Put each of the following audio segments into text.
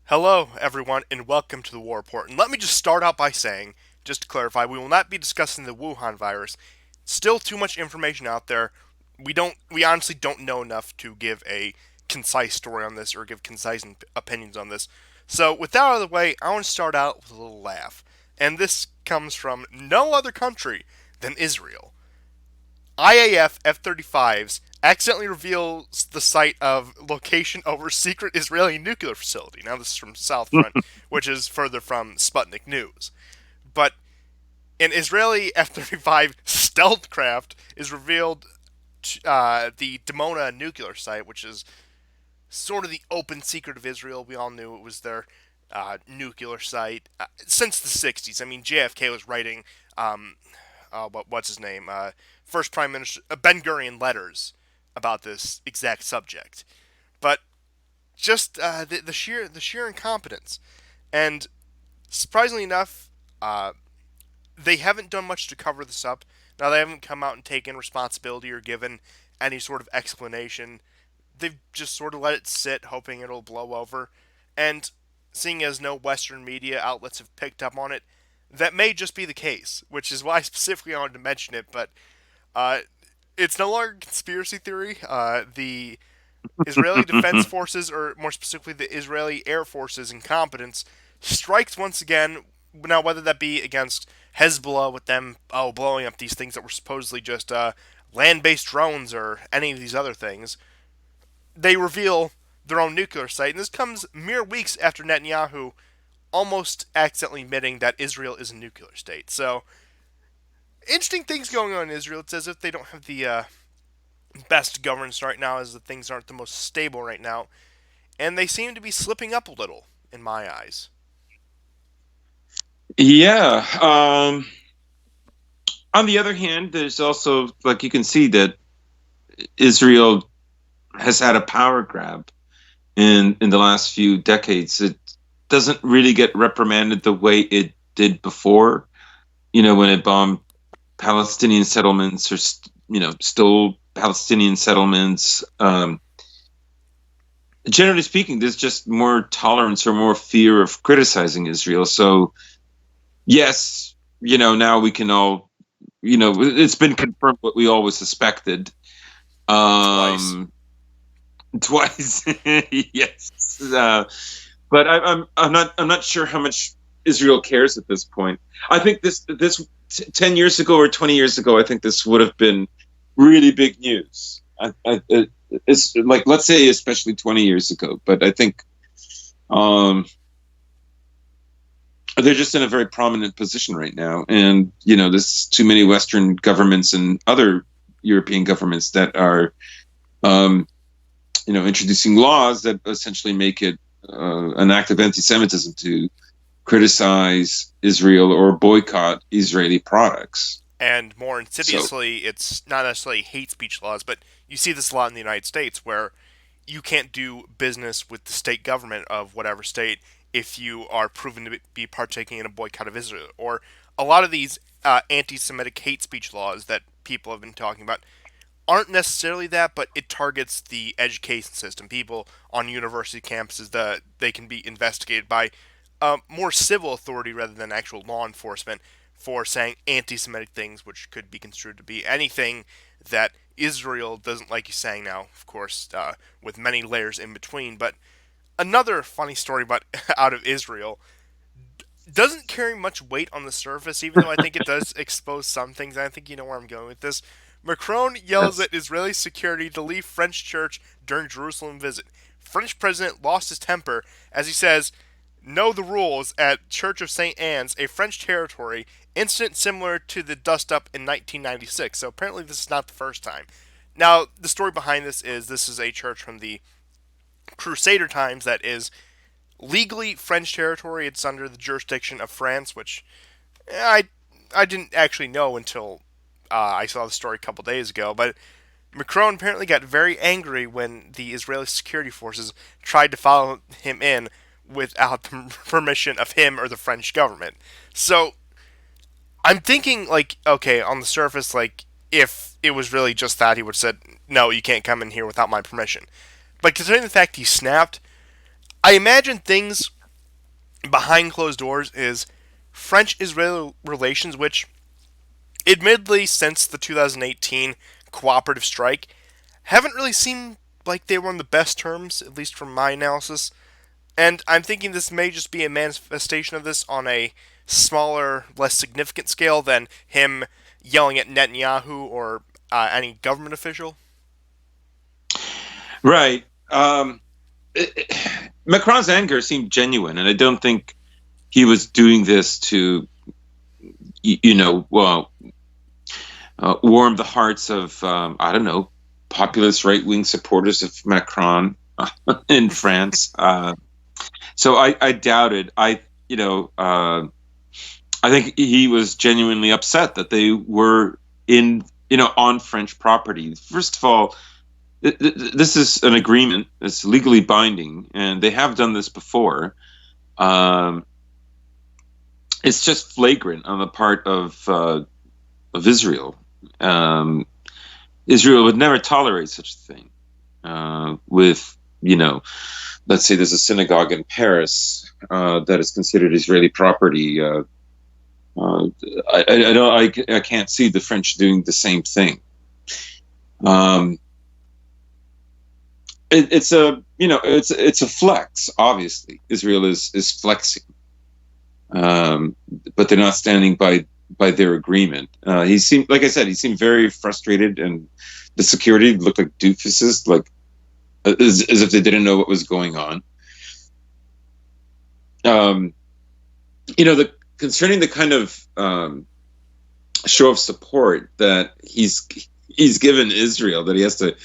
Hello, everyone, and welcome to the War Report. And let me just start out by saying, just to clarify, we will not be discussing the Wuhan virus. Still too much information out there. We honestly don't know enough to give a concise story on this or give concise opinions on this. So, with that out of the way, I want to start out with a little laugh. And this comes from no other country than Israel. IAF F-35s accidentally reveals the site of location over secret Israeli nuclear facility. Now this is from South Front, which is further from Sputnik News. But an Israeli F-35 stealth craft is revealed the Dimona nuclear site, which is sort of the open secret of Israel. We all knew it was their nuclear site since the 60s. I mean, JFK was writing what's his name, first Prime Minister Ben Gurion letters about this exact subject. But just the sheer incompetence, and surprisingly enough, they haven't done much to cover this up. Now they haven't come out and taken responsibility or given any sort of explanation. They've just sort of let it sit, hoping it'll blow over. And seeing as no Western media outlets have picked up on it, that may just be the case, which is why I specifically wanted to mention it. But uh, it's no longer a conspiracy theory. The Israeli Defense Forces, or more specifically the Israeli Air Force's incompetence, strikes once again. Now, whether that be against Hezbollah with them blowing up these things that were supposedly just land-based drones or any of these other things, they reveal their own nuclear site, and this comes mere weeks after Netanyahu almost accidentally admitting that Israel is a nuclear state. So, interesting things going on in Israel. It's as if they don't have the best governance right now, as the things aren't the most stable right now, and they seem to be slipping up a little, in my eyes. Yeah. On the other hand, there's also like you can see that Israel has had a power grab in the last few decades. It doesn't really get reprimanded the way it did before. When it bombed Palestinian settlements or stole Palestinian settlements. Generally speaking, there's just more tolerance or more fear of criticizing Israel. So yes, now we can all it's been confirmed what we always suspected. Twice. Um, twice, yes. But I'm not sure how much Israel cares at this point. I think this 10 years ago or 20 years ago, I think this would have been really big news. It's like, let's say especially 20 years ago, but I think um, they're just in a very prominent position right now, and there's too many Western governments and other European governments that are um, introducing laws that essentially make it an act of anti-Semitism to criticize Israel or boycott Israeli products. And more So insidiously, it's not necessarily hate speech laws, but you see this a lot in the United States where you can't do business with the state government of whatever state if you are proven to be partaking in a boycott of Israel. Or a lot of these anti Semitic hate speech laws that people have been talking about aren't necessarily that, but it targets the education system. People on university campuses that they can be investigated by more civil authority rather than actual law enforcement for saying anti-Semitic things, which could be construed to be anything that Israel doesn't like you saying now. Of course, with many layers in between. But another funny story about out of Israel doesn't carry much weight on the surface, even though I think it does expose some things. I think you know where I'm going with this. Macron yells yes. at Israeli security to leave French church during Jerusalem visit. French president lost his temper as he says, "Know the rules at Church of St. Anne's, a French territory, incident similar to the dust up in 1996." So apparently this is not the first time. Now, the story behind this is a church from the Crusader times that is legally French territory. It's under the jurisdiction of France, which I didn't actually know until I saw the story a couple days ago. But Macron apparently got very angry when the Israeli security forces tried to follow him in without the permission of him or the French government. So I'm thinking, like, okay, on the surface, like, if it was really just that, he would have said, no, you can't come in here without my permission. But considering the fact he snapped, I imagine things behind closed doors is French-Israeli relations, which, admittedly, since the 2018 cooperative strike, haven't really seemed like they were on the best terms, at least from my analysis. And I'm thinking this may just be a manifestation of this on a smaller, less significant scale than him yelling at Netanyahu or any government official. Right. Macron's anger seemed genuine, and I don't think he was doing this to, well, warm the hearts of, I don't know, populist right wing supporters of Macron in France. So I doubted. I think he was genuinely upset that they were on French property. First of all, this is an agreement. It's legally binding, and they have done this before. Um, it's just flagrant on the part of Israel. Um, Israel would never tolerate such a thing. With let's say there's a synagogue in Paris that is considered Israeli property. I can't see the French doing the same thing. Um, it's a flex. Obviously, Israel is flexing, but they're not standing by their agreement. He seemed, like I said, he seemed very frustrated, and the security looked like doofuses, like as if they didn't know what was going on. Um, concerning the kind of show of support that he's given Israel, that he has to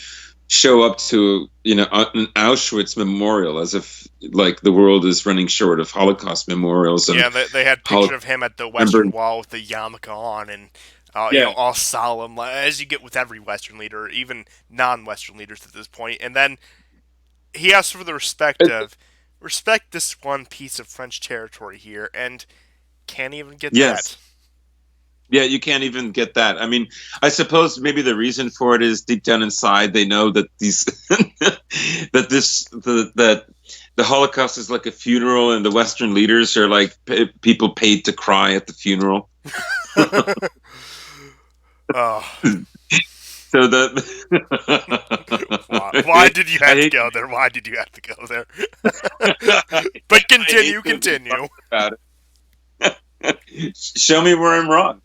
show up to an Auschwitz memorial as if like the world is running short of Holocaust memorials. And Yeah, they had a picture of him at the Western Wall with the yarmulke on and Yeah. all solemn, as you get with every Western leader, even non-Western leaders at this point. And then he asks for the respect this one piece of French territory here, and can't even get Yes. that. Yeah, you can't even get that. I mean, I suppose maybe the reason for it is deep down inside they know that these that the Holocaust is like a funeral, and the Western leaders are like people paid to cry at the funeral. Oh, So that why did you have to go there? Why did you have to go there? But continue. About it. Show me where I'm wrong.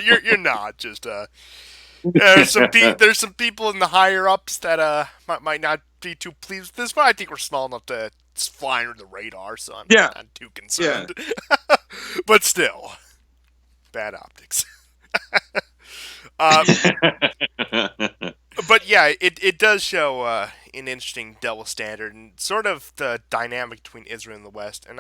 You're not just there's some people in the higher ups that might not be too pleased with this, but I think we're small enough to fly under the radar, so I'm Yeah, not too yeah. concerned. But still, bad optics. uh, but yeah, it does show an interesting double standard and sort of the dynamic between Israel and the West, and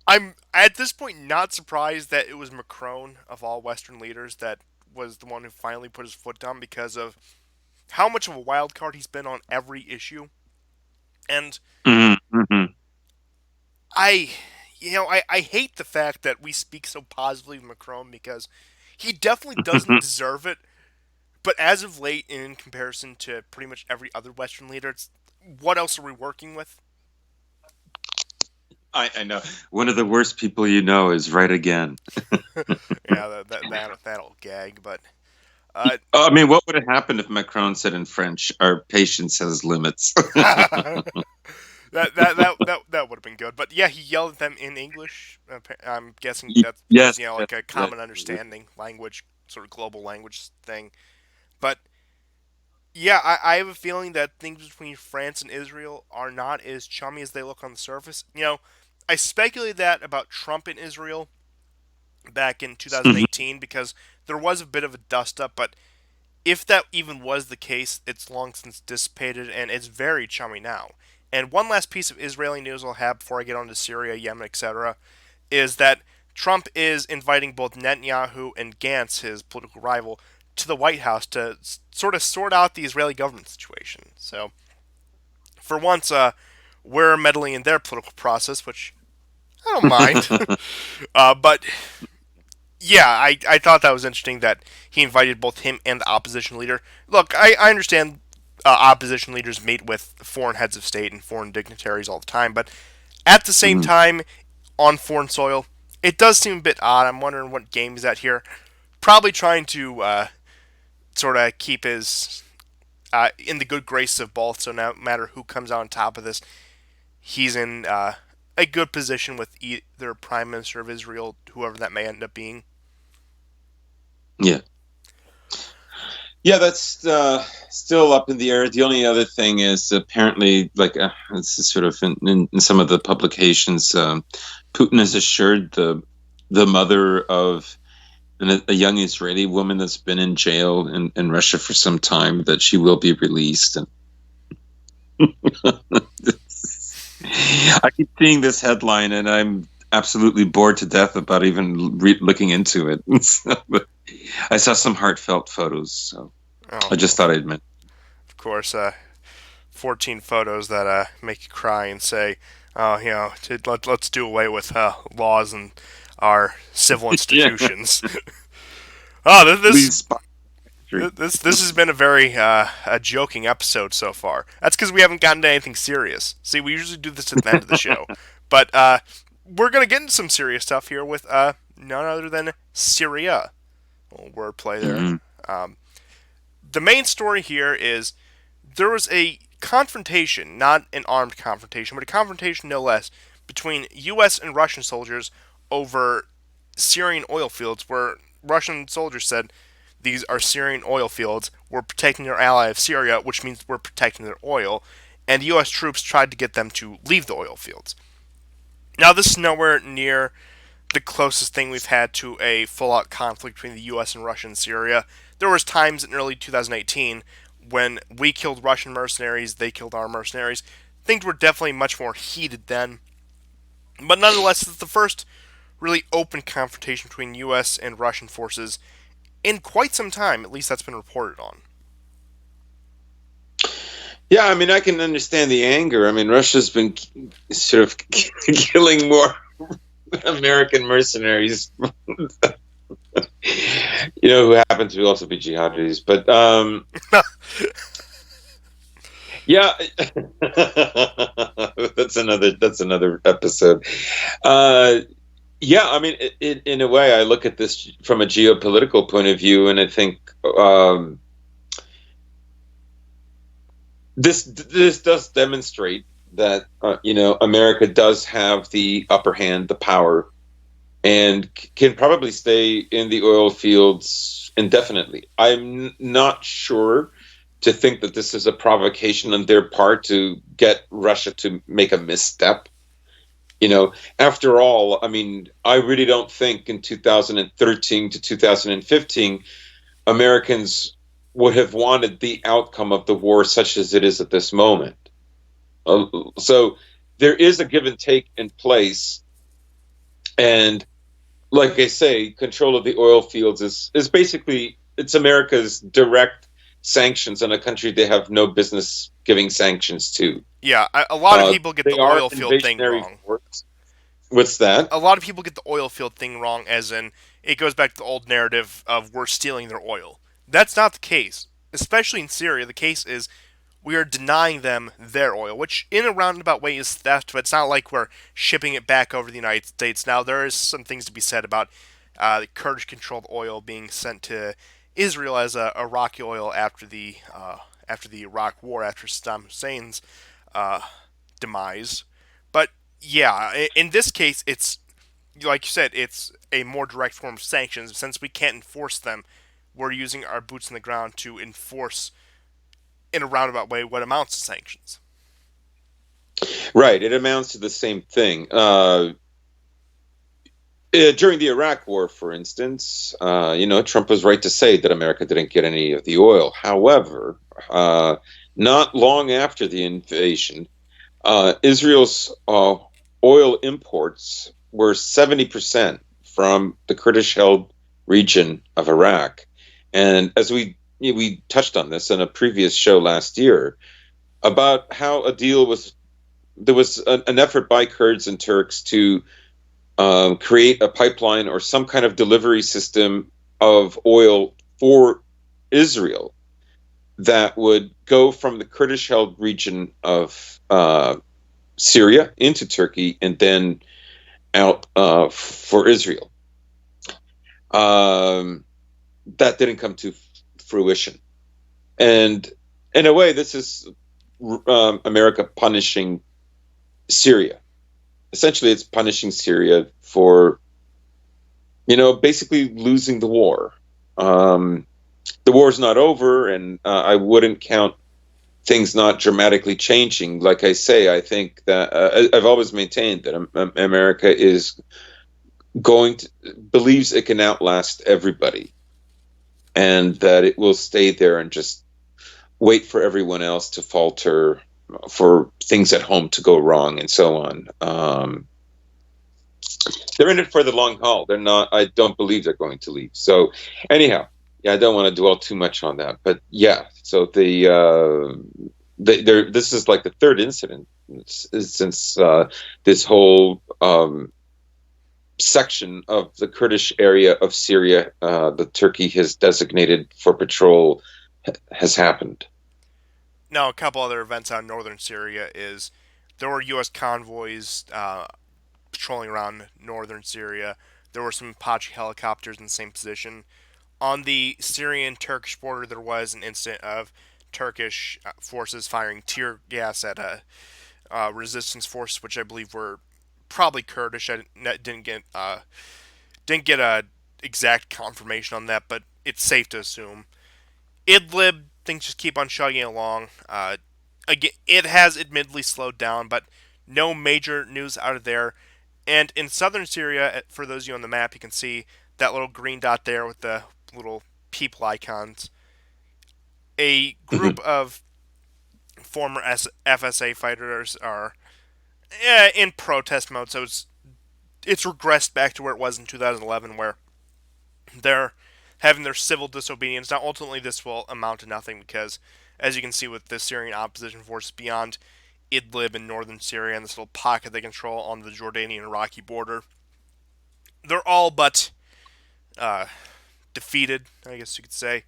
I'm at this point not surprised that it was Macron of all Western leaders that was the one who finally put his foot down because of how much of a wild card he's been on every issue. And Mhm. I, I hate the fact that we speak so positively of Macron because he definitely doesn't deserve it. But as of late, and in comparison to pretty much every other Western leader, it's what else are we working with? I know. One of the worst people you know is right again. Yeah, that'll gag. But uh, I mean, what would have happened if Macron said in French, "Our patience has limits"? that would have been good. But yeah, he yelled at them in English. I'm guessing that's Yes, like a yes, common understanding language, sort of global language thing. But yeah, I have a feeling that things between France and Israel are not as chummy as they look on the surface. I speculated that about Trump and Israel back in Mhm. 2018 because there was a bit of a dust up, but if that even was the case, it's long since dissipated and it's very chummy now. And one last piece of Israeli news I'll have before I get on to Syria, Yemen, etc., is that Trump is inviting both Netanyahu and Gantz, his political rival, to the White House to sort of sort out the Israeli government situation. So, for once, we're meddling in their political process, which I don't mind. But yeah, I thought that was interesting that he invited both him and the opposition leader. Look, I understand opposition leaders meet with foreign heads of state and foreign dignitaries all the time, but At the same Mhm. time, on foreign soil, it does seem a bit odd. I'm wondering what game he's at here. Probably trying to sort of keep his in the good graces of both. So no matter who comes out on top of this, he's in a good position with either Prime Minister of Israel, whoever that may end up being. Yeah. Yeah, that's still up in the air. The only other thing is apparently, like, this is sort of in some of the publications, Putin has assured the mother of a young Israeli woman that's been in jail in Russia for some time that she will be released. And I keep seeing this headline, and I'm absolutely bored to death about even looking into it. But I saw some heartfelt photos, so Oh, I just thought I'd mention. of course, 14 photos that make you cry and say, "Oh, let's do away with laws and our civil Yeah, institutions." Oh, please. this has been a very a joking episode so far. That's because we haven't gotten to anything serious. See, we usually do this at the end of the show, but we're gonna get into some serious stuff here with none other than Syria. Well, wordplay there. Mhm. Um, the main story here is there was a confrontation, not an armed confrontation, but a confrontation no less, between U.S. and Russian soldiers over Syrian oil fields, where Russian soldiers said these are Syrian oil fields. We're protecting their ally of Syria, which means we're protecting their oil. And U.S. troops tried to get them to leave the oil fields. Now, this is nowhere near the closest thing we've had to a full-out conflict between the U.S. and Russia in Syria. There was times in early 2018 when we killed Russian mercenaries, they killed our mercenaries. Things were definitely much more heated then. But nonetheless, it's the first really open confrontation between U.S. and Russian forces in quite some time. At least that's been reported on. Yeah, I mean, I can understand the anger. I mean, Russia's been sort of killing more American mercenaries, who happen to also be jihadis. But yeah, that's another episode. Yeah, I mean, in a way, I look at this from a geopolitical point of view, and I think this does demonstrate that America does have the upper hand, the power, and can probably stay in the oil fields indefinitely. I'm not sure to think that this is a provocation on their part to get Russia to make a misstep. After all, I mean, I really don't think in 2013 to 2015 Americans would have wanted the outcome of the war such as it is at this moment. So there is a give and take in place, and like I say, control of the oil fields is basically, it's America's direct sanctions on a country they have no business giving sanctions to. Yeah, a lot of people get They the are oil field thing invasionary wrong. force. What's that? A lot of people get the oil field thing wrong, as in it goes back to the old narrative of we're stealing their oil. That's not the case. Especially in Syria, the case is we are denying them their oil, which in a roundabout way is theft, but it's not like we're shipping it back over the United States. Now, there is some things to be said about the Kurdish-controlled oil being sent to Israel as Iraqi oil after the Iraq War, after Saddam Hussein's uh, demise. But yeah, in this case, it's like you said, it's a more direct form of sanctions. Since we can't enforce them, we're using our boots on the ground to enforce, in a roundabout way, what amounts to sanctions. Right. It amounts to the same thing. During the Iraq War, for instance, Trump was right to say that America didn't get any of the oil. However, not long after the invasion, Israel's oil imports were 70% from the Kurdish-held region of Iraq. And as we touched on this in a previous show last year, about how there was an effort by Kurds and Turks to create a pipeline or some kind of delivery system of oil for Israel that would go from the Kurdish-held region of Syria into Turkey and then out for Israel. Um, that didn't come to fruition, and in a way, this is America punishing Syria. Essentially, it's punishing Syria for basically losing the war. The war's not over, and I wouldn't count things not dramatically changing. Like I say, I think that I've always maintained that America is believes it can outlast everybody, and that it will stay there and just wait for everyone else to falter, for things at home to go wrong, and so on. They're in it for the long haul. They're not. I don't believe they're going to leave. So, anyhow, yeah, I don't want to dwell too much on that. But yeah, so this is like the third incident since this whole section of the Kurdish area of Syria that Turkey has designated for patrol has happened. Now, a couple other events out in northern Syria is there were U.S. convoys patrolling around northern Syria. There were some Apache helicopters in the same position. On the Syrian-Turkish border, there was an incident of Turkish forces firing tear gas at a resistance force, which I believe were probably Kurdish. I didn't get a exact confirmation on that, but it's safe to assume. Idlib, things just keep on chugging along. Again, it has admittedly slowed down, but no major news out of there. And in southern Syria, for those of you on the map, you can see that little green dot there with the little people icons. A Mhm. group of former FSA fighters are in protest mode, so it's regressed back to where it was in 2011, where they're having their civil disobedience. Now, ultimately, this will amount to nothing because, as you can see with the Syrian opposition forces beyond Idlib in northern Syria and this little pocket they control on the Jordanian-Iraqi border, they're all but uh, defeated, I guess you could say.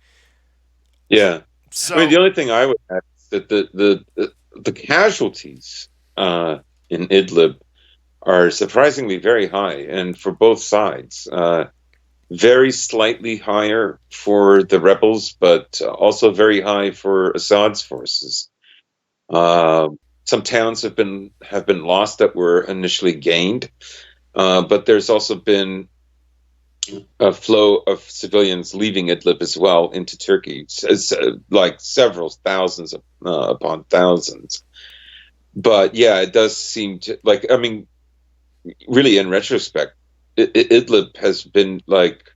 Yeah, I mean, the So, only thing I would add is that the casualties in Idlib are surprisingly very high, and for both sides. Very slightly higher for the rebels, but also very high for Assad's forces. Uh, some towns have been lost that were initially gained, but there's also been a flow of civilians leaving Idlib as well into Turkey, like several thousands upon thousands. But yeah, it does seem to like. I mean, really, in retrospect, Idlib has been like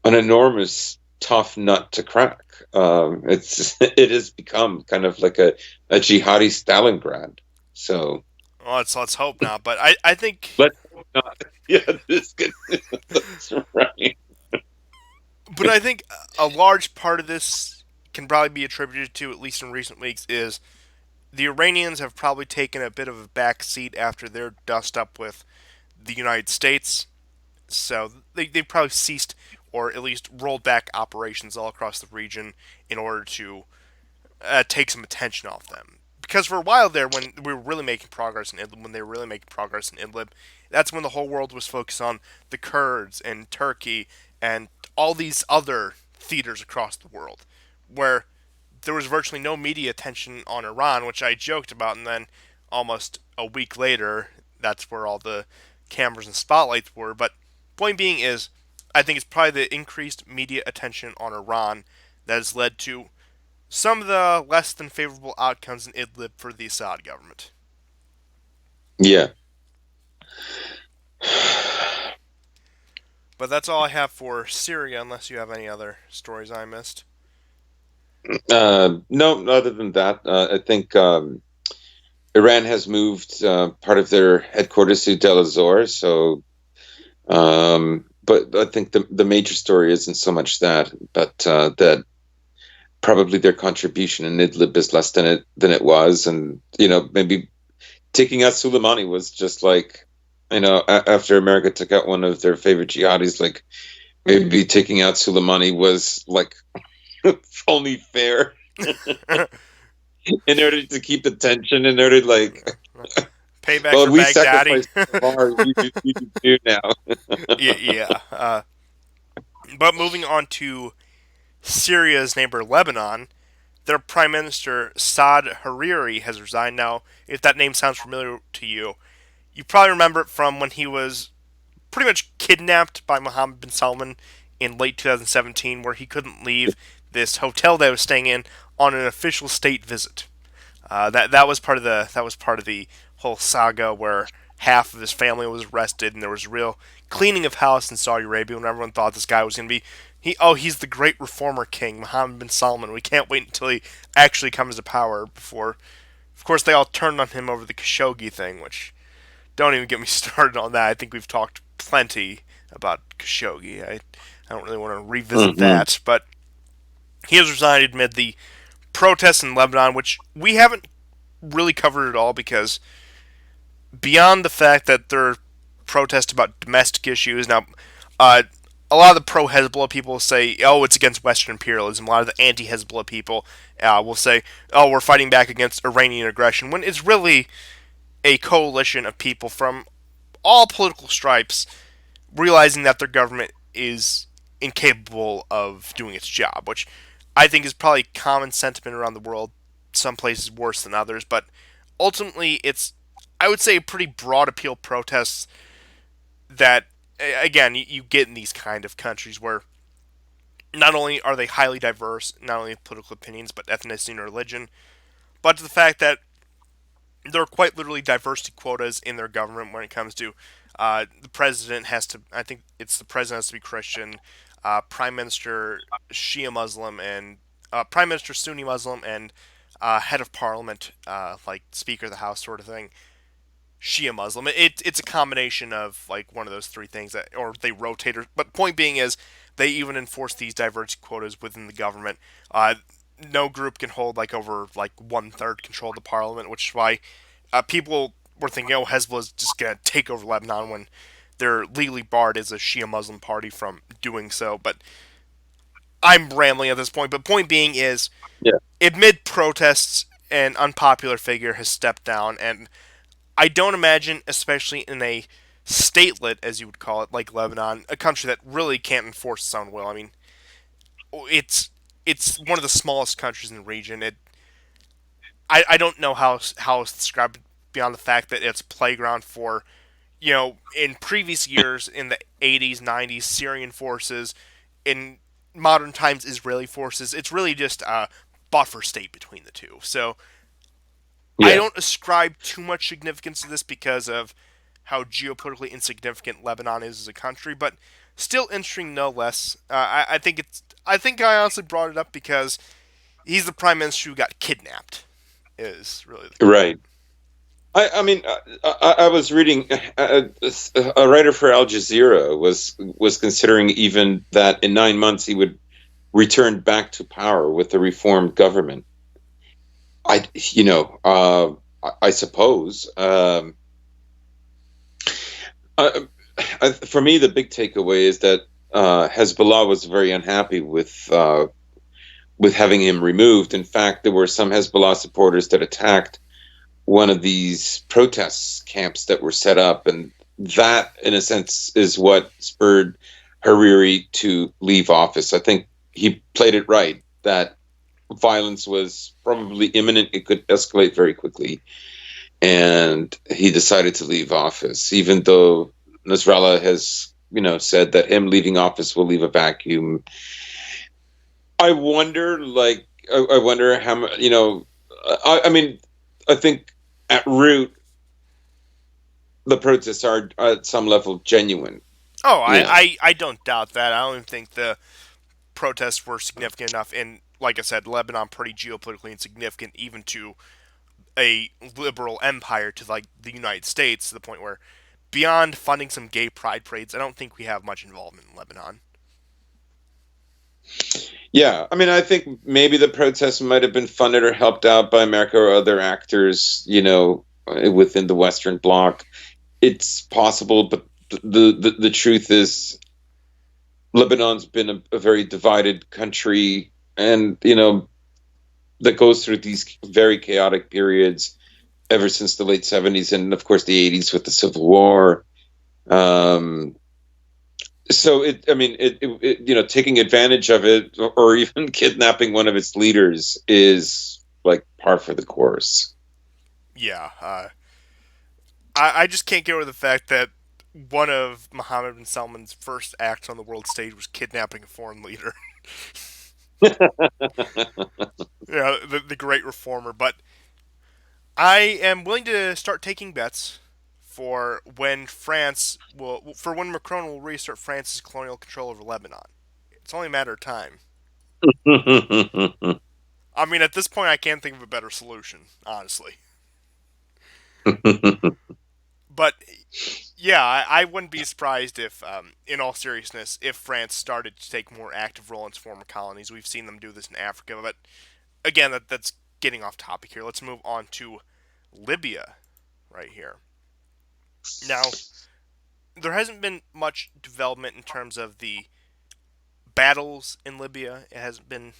an enormous tough nut to crack. It has become kind of like a jihadi Stalingrad. So well, let's hope not. But I think, let's hope not. Yeah, this good. That's right. but I think a large part of this can probably be attributed to, at least in recent weeks, is the Iranians have probably taken a bit of a back seat after their dust up with the United States. So they've probably ceased or at least rolled back operations all across the region in order to take some attention off them. Because for a while there, when we were really making progress in Idlib, when they were really making progress in Idlib, that's when the whole world was focused on the Kurds and Turkey and all these other theaters across the world, where there was virtually no media attention on Iran, which I joked about, and then almost a week later, that's where all the cameras and spotlights were. But point being is, I think it's probably the increased media attention on Iran that has led to some of the less than favorable outcomes in Idlib for the Assad government. Yeah. But that's all I have for Syria, unless you have any other stories I missed. No, other than that, I think Iran has moved part of their headquarters to Deir ez-Zor. So, but I think the major story isn't so much that, but that probably their contribution in Idlib is less than it was, and maybe taking out Soleimani was just like after America took out one of their favorite jihadis, like maybe taking out Soleimani was like only fair in order to keep the tension, in order to like Payback Well, for we Baghdadi. sacrificed one of ours. You do now. Yeah. But moving on to Syria's neighbor Lebanon, their prime minister Saad Hariri has resigned. Now, if that name sounds familiar to you, you probably remember it from when he was pretty much kidnapped by Mohammed bin Salman in late 2017, where he couldn't leave this hotel that he was staying in on an official state visit. That was part of the whole saga where half of his family was arrested and there was real cleaning of house in Saudi Arabia when everyone thought this guy was going to be he's the great reformer king Mohammed bin Salman. We can't wait until he actually comes to power before. Of course, they all turned on him over the Khashoggi thing, which don't even get me started on that. I think we've talked plenty about Khashoggi. I don't really want to revisit Hmm. that, but he has resigned amid the protests in Lebanon, which we haven't really covered at all because beyond the fact that there are protests about domestic issues, now, uh, a lot of the pro Hezbollah people say, oh, it's against Western imperialism. A lot of the anti Hezbollah people will say, oh, we're fighting back against Iranian aggression, when it's really a coalition of people from all political stripes realizing that their government is incapable of doing its job, which I think is probably common sentiment around the world. Some places worse than others, but ultimately, it's I would say a pretty broad appeal protests that again you get in these kind of countries where not only are they highly diverse, not only political opinions, but ethnicity and religion, but the fact that there are quite literally diversity quotas in their government when it comes to the president has to. I think it's the president has to be Christian, prime minister Shia Muslim, and prime minister Sunni Muslim, and head of parliament, like Speaker of the House sort of thing, Shia Muslim. It's a combination of like one of those three things that, or they rotate. But point being is, they even enforce these diversity quotas within the government. No group can hold like over like one third control of the parliament, which is why people were thinking, oh, Hezbollah is just gonna take over Lebanon when they're legally barred as a Shia Muslim party from doing so. But I'm rambling at this point. But point being is, Yeah. amid protests, an unpopular figure has stepped down, and I don't imagine, especially in a statelet, as you would call it, like Lebanon, a country that really can't enforce its own will. I mean, it's it's one of the smallest countries in the region. I don't know how it's described beyond the fact that it's a playground for, in previous years in the 80s, 90s, Syrian forces, in modern times Israeli forces. It's really just a buffer state between the two. So I Yeah. don't ascribe too much significance to this because of how geopolitically insignificant Lebanon is as a country, but still interesting no less. I think it's. I think I honestly brought it up because he's the prime minister who got kidnapped. Is really the point. Right. I mean, I was reading a writer for Al Jazeera was considering even that in 9 months he would return back to power with the reformed government. I suppose. Uh, for me, the big takeaway is that Hezbollah was very unhappy with having him removed. In fact, there were some Hezbollah supporters that attacked one of these protest camps that were set up, and that, in a sense, is what spurred Hariri to leave office. I think he played it right that violence was probably imminent; it could escalate very quickly, and he decided to leave office, even though Nasrallah has, said that him leaving office will leave a vacuum. I wonder, I wonder how much, I mean, I think at root the protests are at some level genuine. Oh, You know, I don't doubt that. I don't even think the protests were significant enough. And like I said, Lebanon pretty geopolitically insignificant, even to a liberal empire to like the United States, to the point where beyond funding some gay pride parades, I don't think we have much involvement in Lebanon. yeah. I mean, I think maybe the protests might have been funded or helped out by America or other actors, within the Western Bloc. It's possible, but the truth is, Lebanon's been a very divided country, and that goes through these very chaotic periods. ever since the late 70s, and of course the 80s with the Civil War. Um, so taking advantage of it or even kidnapping one of its leaders is like par for the course. Yeah, I just can't get over the fact that one of Mohammed bin Salman's first acts on the world stage was kidnapping a foreign leader. Yeah, the great reformer. But I am willing to start taking bets for when Macron will restart France's colonial control over Lebanon. It's only a matter of time. I mean, at this point, I can't think of a better solution, honestly. But yeah, I wouldn't be surprised if, in all seriousness, if France started to take a more active role in its former colonies. We've seen them do this in Africa, but again, that's getting off topic here. Let's move on to Libya right here. Now, there hasn't been much development in terms of the battles in Libya. It hasn't been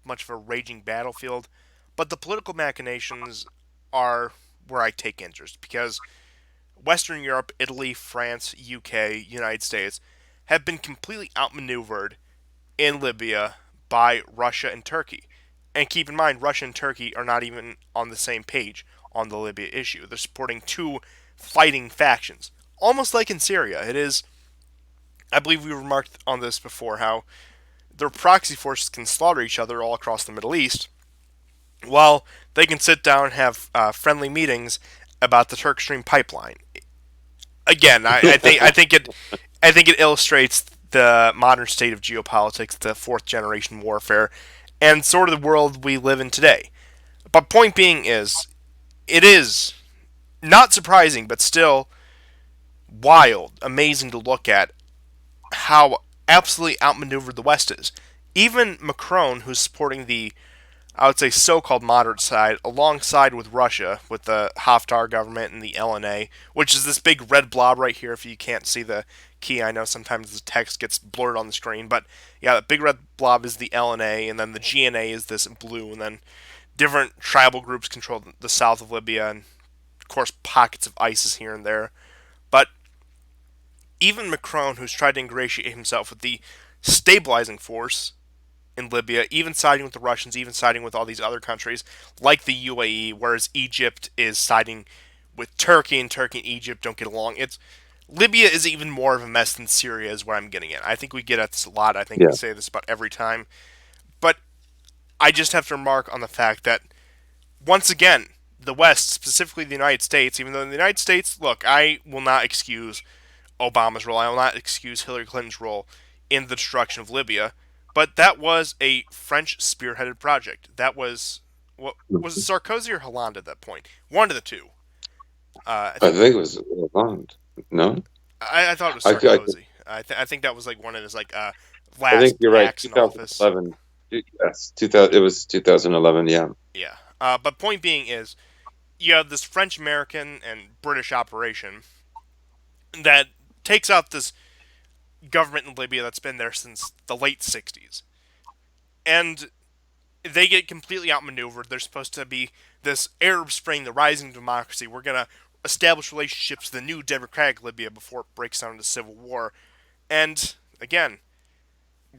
much of a raging battlefield, but the political machinations are where I take interest because Western Europe, Italy, France, UK, United States have been completely outmaneuvered in Libya by Russia and Turkey. And keep in mind, Russia and Turkey are not even on the same page on the Libya issue. They're supporting two fighting factions, almost like in Syria. It is, I believe we remarked on this before, how their proxy forces can slaughter each other all across the Middle East, while they can sit down and have friendly meetings about the Turk Stream pipeline. Again, I think it illustrates the modern state of geopolitics, the fourth generation warfare, and sort of the world we live in today. But point being is, it is not surprising, but still wild, amazing to look at how absolutely outmaneuvered the West is. Even Macron, who's supporting the, I would say, so-called moderate side, alongside with Russia, with the Haftar government and the LNA, which is this big red blob right here. If you can't see the key, I know sometimes the text gets blurred on the screen, but yeah, the big red blob is the LNA, and then the GNA is this blue, and then different tribal groups control the south of Libya, and of course pockets of ISIS here and there. But even Macron, who's tried to ingratiate himself with the stabilizing force in Libya, even siding with the Russians, even siding with all these other countries like the UAE, whereas Egypt is siding with Turkey, and Turkey and Egypt don't get along. It's Libya is even more of a mess than Syria is where I'm getting at. I think we get at this a lot. I think we Yeah. say this about every time. But I just have to remark on the fact that once again, the West, specifically the United States, even though in the United States, look, I will not excuse Obama's role. I will not excuse Hillary Clinton's role in the destruction of Libya. But that was a French spearheaded project. That was what was it, Sarkozy or Hollande at that point? One of the two. I I think think it was Hollande. No, I thought it was I Sarkozy. I think that was like one of his like I think last you're right. acts in office. 2011. Yes, 2000. It was 2011. Yeah. Yeah. But point being is, you have this French American and British operation that takes out this government in Libya that's been there since the late 60s. And they get completely outmaneuvered. They're supposed to be this Arab Spring, the rising democracy. We're going to establish relationships with the new democratic Libya before it breaks down into civil war. And again,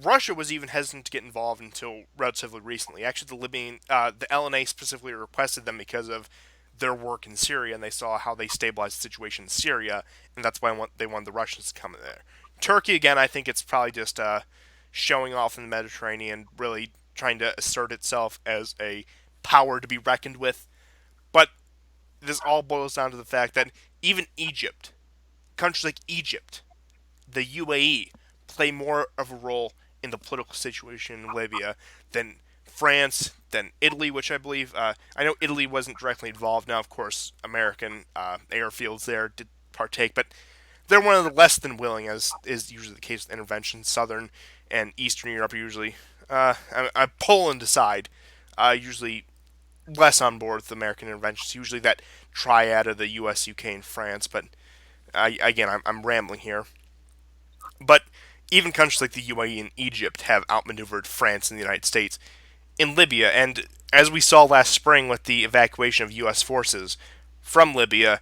Russia was even hesitant to get involved until relatively recently. Actually, the LNA specifically requested them because of their work in Syria, and they saw how they stabilized the situation in Syria, and that's why they wanted the Russians to come in there. Turkey, again, I think it's probably just showing off in the Mediterranean, really trying to assert itself as a power to be reckoned with. But this all boils down to the fact that even Egypt, countries like Egypt, the UAE, play more of a role in the political situation in Libya than France, than Italy, which I believe, I know Italy wasn't directly involved. Now, of course, American airfields there did partake, but they're one of the less than willing, as is usually the case with interventions. Southern and Eastern Europe are usually, Poland aside, usually less on board with American interventions. Usually that triad of the U.S., UK, and France. But I'm rambling here. But even countries like the UAE and Egypt have outmaneuvered France and the United States in Libya. And as we saw last spring with the evacuation of U.S. forces, from Libya.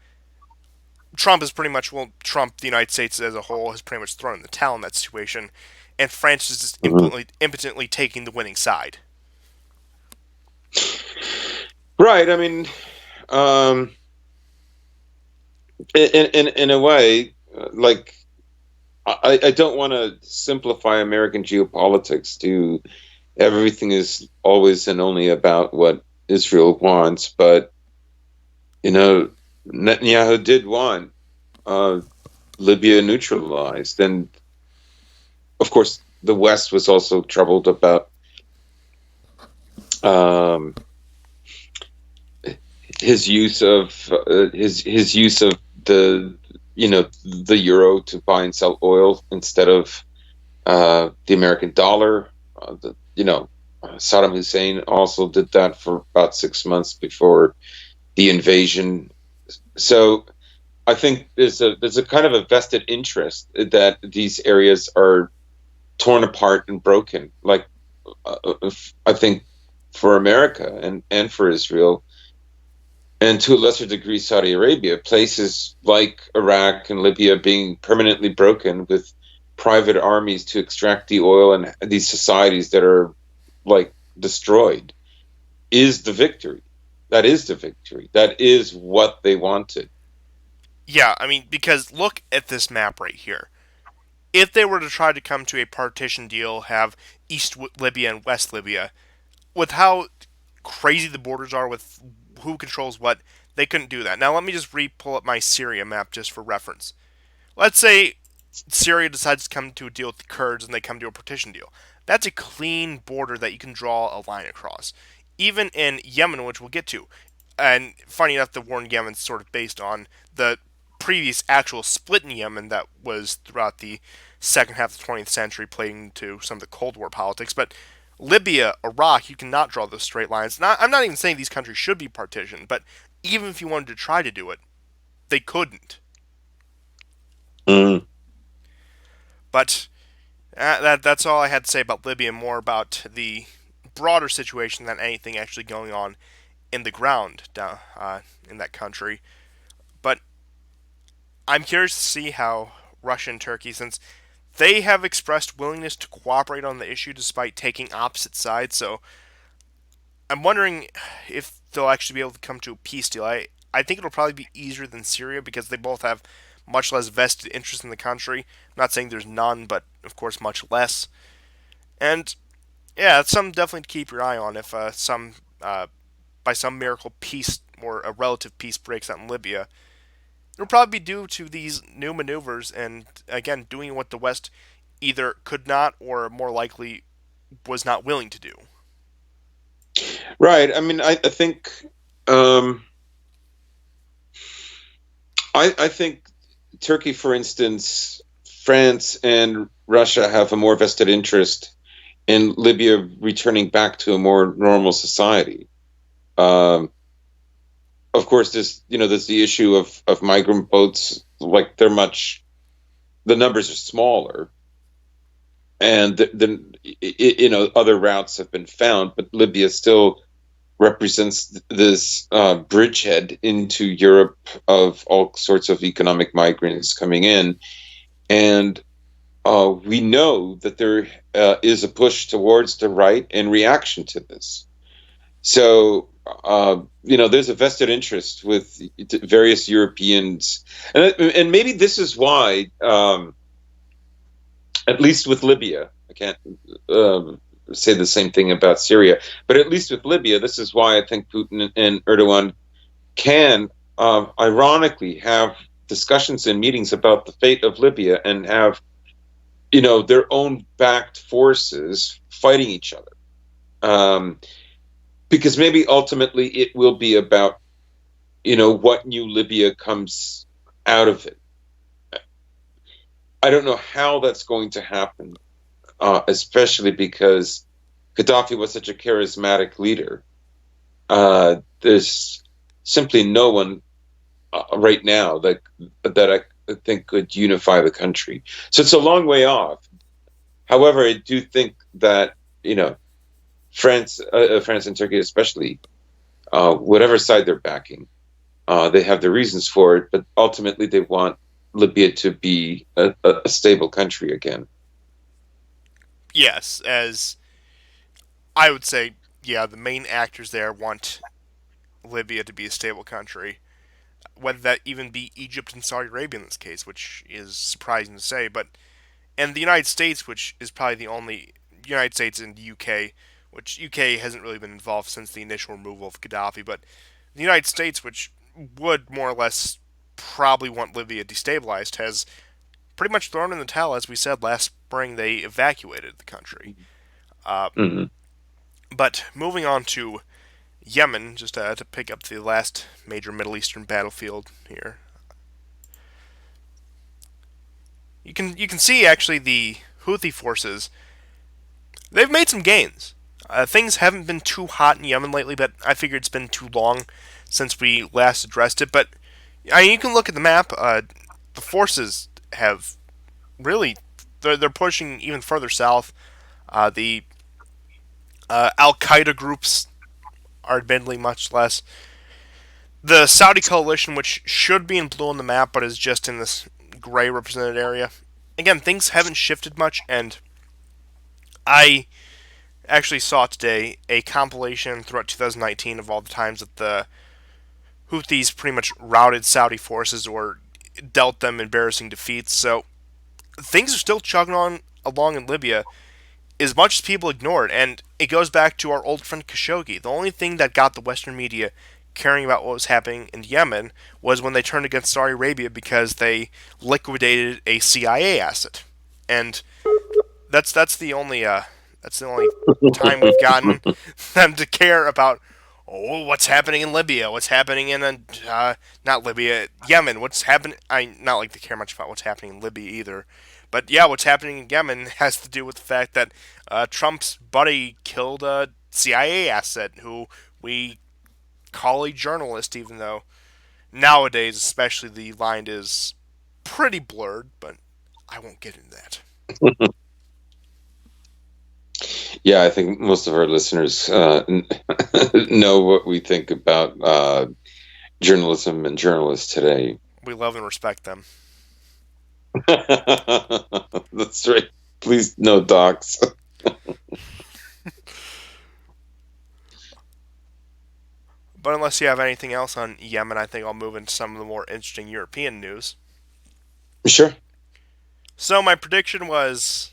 Trump is pretty much, well, Trump, the United States as a whole, has pretty much thrown in the towel in that situation, and France is just Mhm. impotently taking the winning side. Right. I mean, um, in a way, like I don't want to simplify American geopolitics to everything is always and only about what Israel wants, but you know, Netanyahu did want uh, Libya neutralized, and of course, the West was also troubled about um, his use of his use of the the euro to buy and sell oil instead of the American dollar. Saddam Hussein also did that for about 6 months before the invasion. So I think there's a kind of a vested interest that these areas are torn apart and broken. Like I think for America and for Israel, and to a lesser degree Saudi Arabia, places like Iraq and Libya being permanently broken with private armies to extract the oil and these societies that are like destroyed is the victory. That is the victory. That is what they wanted. Yeah, I mean, because look at this map right here. If they were to try to come to a partition deal, have East Libya and West Libya, with how crazy the borders are with who controls what, they couldn't do that. Now, let me just pull up my Syria map just for reference. Let's say Syria decides to come to a deal with the Kurds and they come to a partition deal. That's a clean border that you can draw a line across. Even in Yemen, which we'll get to, and funny enough, the war in Yemen is sort of based on the previous actual split in Yemen that was throughout the second half of the 20th century, playing into some of the Cold War politics. But Libya, Iraq, you cannot draw those straight lines. I'm not even saying these countries should be partitioned, but even if you wanted to try to do it, they couldn't. Mm. But that's all I had to say about Libya. More about the broader situation than anything actually going on in the ground down in that country. But I'm curious to see how Russia and Turkey, since they have expressed willingness to cooperate on the issue despite taking opposite sides. So I'm wondering if they'll actually be able to come to a peace deal. I think it'll probably be easier than Syria because they both have much less vested interest in the country. I'm not saying there's none, but of course much less. And yeah, it's something definitely to keep your eye on. If some by some miracle peace or a relative peace breaks out in Libya, it'll probably be due to these new maneuvers and again doing what the West either could not or more likely was not willing to do. Right. I mean, I think um, I think Turkey, for instance, France and Russia have a more vested interest in Libya returning back to a more normal society. Um, of course, there's the issue of migrant boats. Like the numbers are smaller, and other routes have been found, but Libya still represents this bridgehead into Europe of all sorts of economic migrants coming in, and we know that there is a push towards the right in reaction to this. So, there's a vested interest with various Europeans, and maybe this is why, at least with Libya, I can't say the same thing about Syria, but at least with Libya, this is why I think Putin and Erdogan can, ironically, have discussions and meetings about the fate of Libya and have, their own backed forces fighting each other. Um, because maybe ultimately it will be about what new Libya comes out of it. I don't know how that's going to happen, especially because Gaddafi was such a charismatic leader. There's simply no one right now that I think could unify the country. So it's a long way off. However, I do think that France and Turkey, especially, whatever side they're backing, They have their reasons for it, but ultimately they want Libya to be a stable country again. Yes, as I would say, yeah, the main actors there want Libya to be a stable country. Whether that even be Egypt and Saudi Arabia in this case, which is surprising to say, but and the United States, which is probably the only United States and the UK, which UK hasn't really been involved since the initial removal of Gaddafi, but the United States, which would more or less probably want Libya destabilized, has pretty much thrown in the towel. As we said last spring, they evacuated the country. Uh, Hmm. but moving on to Yemen, just to pick up the last major Middle Eastern battlefield here, you can see actually the Houthi forces. They've made some gains. Things haven't been too hot in Yemen lately, but I figured it's been too long since we last addressed it. But I mean, you can look at the map. The forces have really they're pushing even further south. The Al Qaeda groups are admittedly much less. The Saudi coalition, which should be in blue on the map, but is just in this gray represented area. Again, things haven't shifted much, and I actually saw today a compilation throughout 2019 of all the times that the Houthis pretty much routed Saudi forces or dealt them embarrassing defeats. So things are still chugging on along in Libya as much as people ignore it. And it goes back to our old friend Khashoggi. The only thing that got the Western media caring about what was happening in Yemen was when they turned against Saudi Arabia because they liquidated a CIA asset. And that's the only time we've gotten them to care about what's happening in Libya, what's happening in not Libya, Yemen, what's happening. I not like to care much about what's happening in Libya either, but yeah, what's happening in Yemen has to do with the fact that Trump's buddy killed a CIA asset who we call a journalist, even though nowadays, especially, the line is pretty blurred. But I won't get into that. Yeah, I think most of our listeners know what we think about journalism and journalists today. We love and respect them. That's right. Please, no docs. But unless you have anything else on Yemen, I think I'll move into some of the more interesting European news. Sure. So my prediction was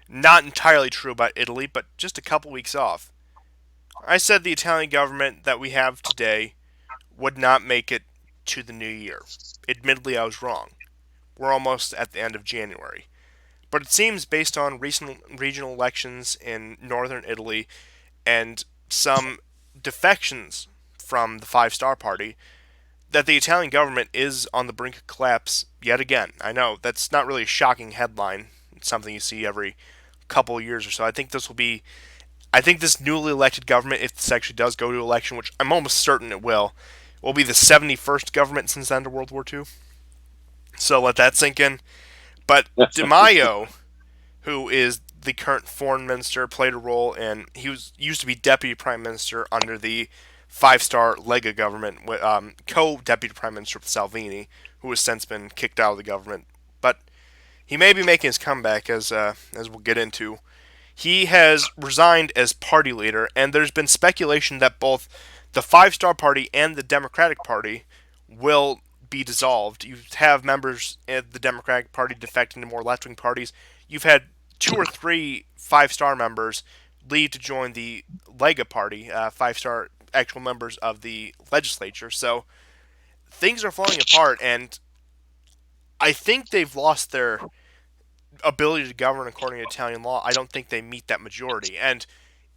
not entirely true about Italy, but just a couple weeks off. I said the Italian government that we have today would not make it to the new year. Admittedly, I was wrong. We're almost at the end of January. But it seems, based on recent regional elections in northern Italy and some defections from the Five Star Party, that the Italian government is on the brink of collapse yet again. I know that's not really a shocking headline. It's something you see every couple of years or so. I think this newly elected government, if this actually does go to election, which I'm almost certain it will be the 71st government since the end of World War II. So let that sink in. But Di Maio, who is the current foreign minister, played a role in. He was used to be deputy prime minister under the five-star Lega government, co-deputy prime minister with Salvini, who has since been kicked out of the government. But he may be making his comeback, as we'll get into. He has resigned as party leader, and there's been speculation that both the Five Star Party and the Democratic Party will be dissolved. You have members of the Democratic Party defecting to more left wing parties. You've had two or three Five Star members leave to join the Lega Party, Five Star actual members of the legislature. So things are falling apart, and I think they've lost their ability to govern according to Italian law. I don't think they meet that majority. And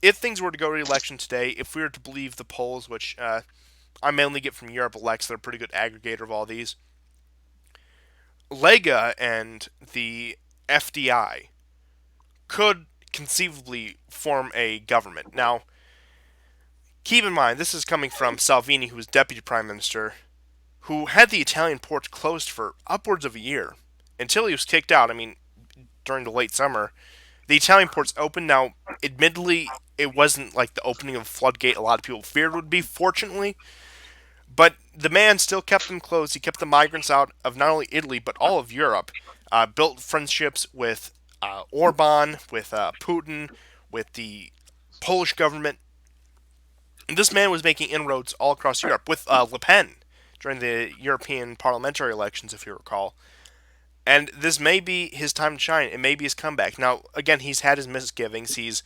if things were to go to election today, if we were to believe the polls, which I mainly get from Europe Elects, they're a pretty good aggregator of all these, Lega and the FDI could conceivably form a government. Now, keep in mind, this is coming from Salvini, who was deputy prime minister, who had the Italian ports closed for upwards of a year until he was kicked out. I mean, during the late summer, the Italian ports opened. Now, admittedly, it wasn't like the opening of a floodgate a lot of people feared would be, fortunately, But the man still kept them close. He kept the migrants out of not only Italy but all of Europe. Built friendships with Orban, with Putin, with the Polish government. And this man was making inroads all across Europe with Le Pen during the European parliamentary elections, if you recall. And this may be his time to shine. It may be his comeback. Now, again, he's had his misgivings. He's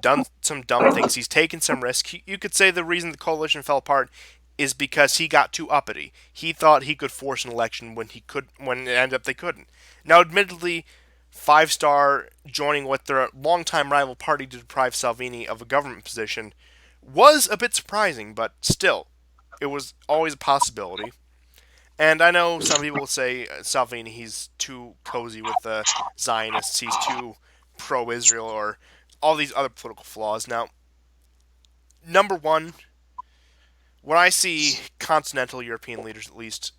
done some dumb things. He's taken some risks. You could say the reason the coalition fell apart is because he got too uppity. He thought he could force an election when it ended up they couldn't. Now, admittedly, Five Star joining with their longtime rival party to deprive Salvini of a government position was a bit surprising, but still, it was always a possibility. And I know some people will say Salvini, he's too cozy with the Zionists, he's too pro-Israel, or all these other political flaws. Now, number one, when I see continental European leaders, at least,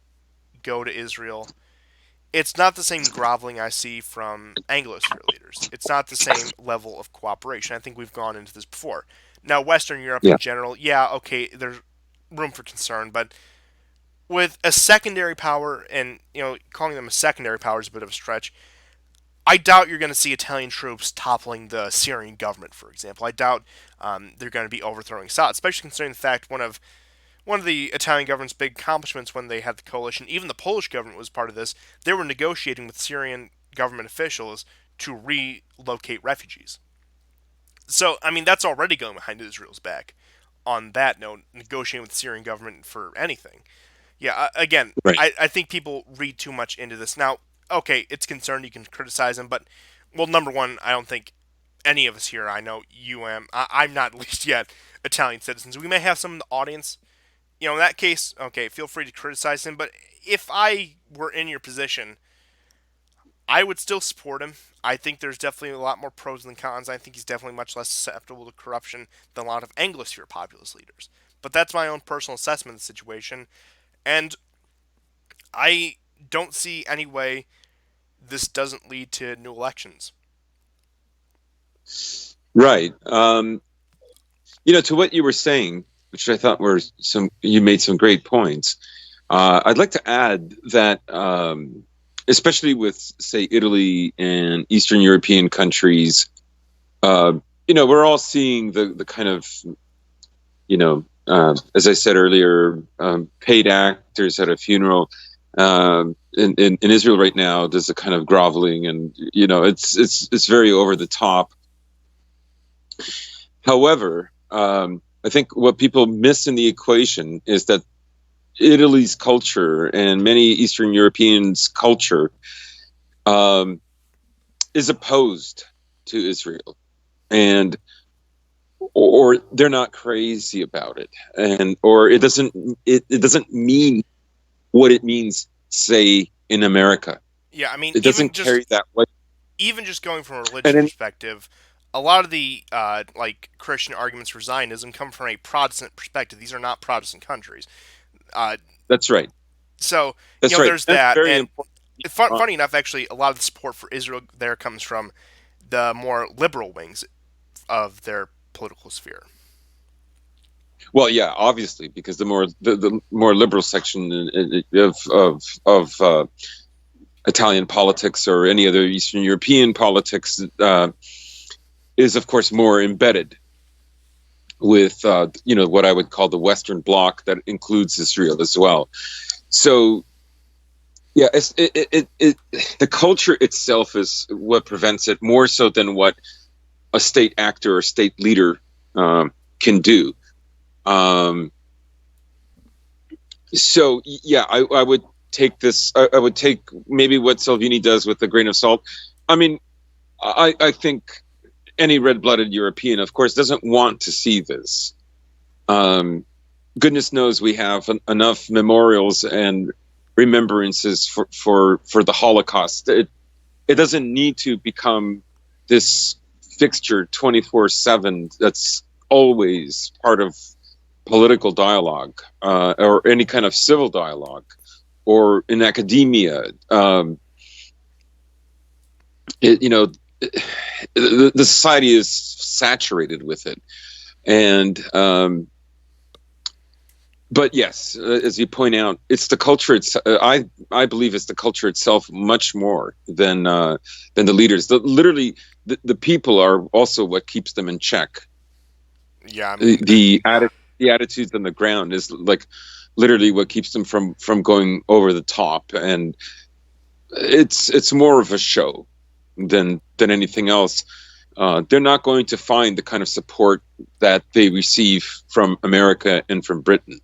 go to Israel, it's not the same groveling I see from Anglosphere leaders. It's not the same level of cooperation. I think we've gone into this before. Now, Western Europe Yeah. in general, yeah, okay, there's room for concern, but with a secondary power, and calling them a secondary power is a bit of a stretch. I doubt you're going to see Italian troops toppling the Syrian government, for example. I doubt they're going to be overthrowing Assad, especially considering the fact one of the Italian government's big accomplishments when they had the coalition, even the Polish government was part of this. They were negotiating with Syrian government officials to relocate refugees. So, I mean, that's already going behind Israel's back. On that note, negotiating with the Syrian government for anything. Yeah, again, Right. I think people read too much into this. Now, okay, it's concerned, you can criticize him, but, well, number one, I don't think any of us here, I know you am, I'm not at least yet, Italian citizens. We may have some in the audience. In that case, okay, feel free to criticize him, but if I were in your position, I would still support him. I think there's definitely a lot more pros than cons. I think he's definitely much less susceptible to corruption than a lot of Anglosphere populist leaders. But that's my own personal assessment of the situation. And I don't see any way this doesn't lead to new elections. Right. To what you were saying, which I thought you made some great points. I'd like to add that, especially with, say, Italy and Eastern European countries, we're all seeing the kind of, as I said earlier, paid actors at a funeral. In Israel right now, there's a kind of groveling, and it's very over the top. However, I think what people miss in the equation is that Italy's culture and many Eastern Europeans' culture is opposed to Israel, and or they're not crazy about it, or it doesn't mean what it means, say, in America. Yeah, I mean, it doesn't carry that way. Even just going from a religious perspective, a lot of the Christian arguments for Zionism come from a Protestant perspective. These are not Protestant countries. That's right. So That's right. There's That's that. very And important. funny enough, actually, a lot of the support for Israel there comes from the more liberal wings of their political sphere. Well, yeah, obviously, because the more liberal section of Italian politics or any other Eastern European politics is, of course, more embedded with what I would call the Western Bloc that includes Israel as well. So, yeah, the culture itself is what prevents it more so than what a state actor or state leader can do. So yeah, I would take this. I would take maybe what Salvini does with a grain of salt. I mean, I think any red-blooded European, of course, doesn't want to see this. Goodness knows we have enough memorials and remembrances for the Holocaust. It doesn't need to become this fixture 24/7 that's always part of political dialogue or any kind of civil dialogue or in academia. The society is saturated with it, and But yes, as you point out, it's the culture. I believe it's the culture itself much more than the leaders. Literally, the people are also what keeps them in check. Yeah, I mean, The attitudes on the ground is like literally what keeps them from going over the top, and it's more of a show than anything else. They're not going to find the kind of support that they receive from America and from Britain,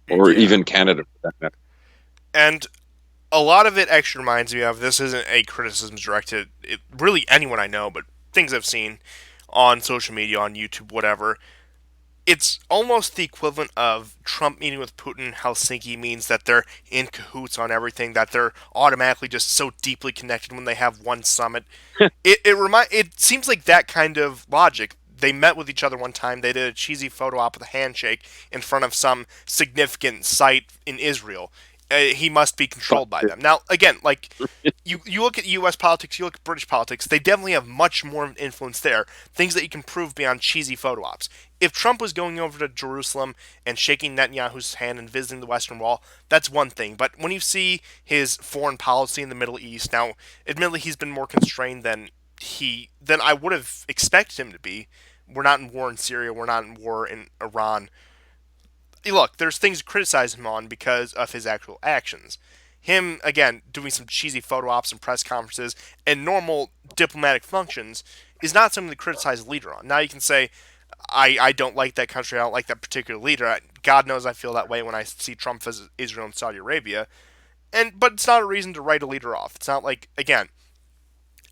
or yeah. even Canada for that matter. And a lot of it actually reminds me of, this isn't a criticism directed at really anyone I know, but things I've seen on social media, on YouTube, whatever. It's almost the equivalent of Trump meeting with Putin in Helsinki means that they're in cahoots on everything, that they're automatically just so deeply connected when they have one summit. It seems like that kind of logic. They met with each other one time. They did a cheesy photo op with a handshake in front of some significant site in Israel. He must be controlled by them. Now, again, like you look at U.S. politics, you look at British politics. They definitely have much more influence there. Things that you can prove beyond cheesy photo ops. If Trump was going over to Jerusalem and shaking Netanyahu's hand and visiting the Western Wall, that's one thing. But when you see his foreign policy in the Middle East, now, admittedly, he's been more constrained than I would have expected him to be. We're not in war in Syria. We're not in war in Iran. Look, there's things to criticize him on because of his actual actions. Him, again, doing some cheesy photo ops and press conferences and normal diplomatic functions is not something to criticize a leader on. Now you can say, I don't like that country, I don't like that particular leader. God knows I feel that way when I see Trump visit Israel and Saudi Arabia. But it's not a reason to write a leader off. It's not like, again,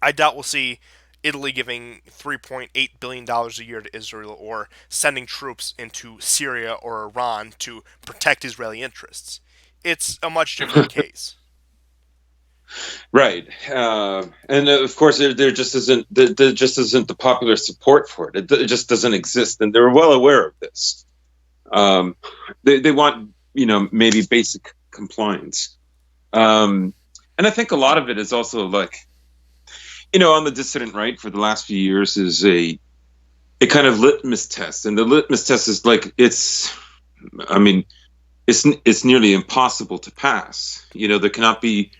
I doubt we'll see Italy giving $3.8 billion a year to Israel or sending troops into Syria or Iran to protect Israeli interests. It's a much different case. Right, and of course there just isn't the popular support for it. It just doesn't exist, and they're well aware of this. Um, they want maybe basic compliance, and I think a lot of it is also like on the dissident right for the last few years is a kind of litmus test, and the litmus test is like I mean, it's nearly impossible to pass. There cannot be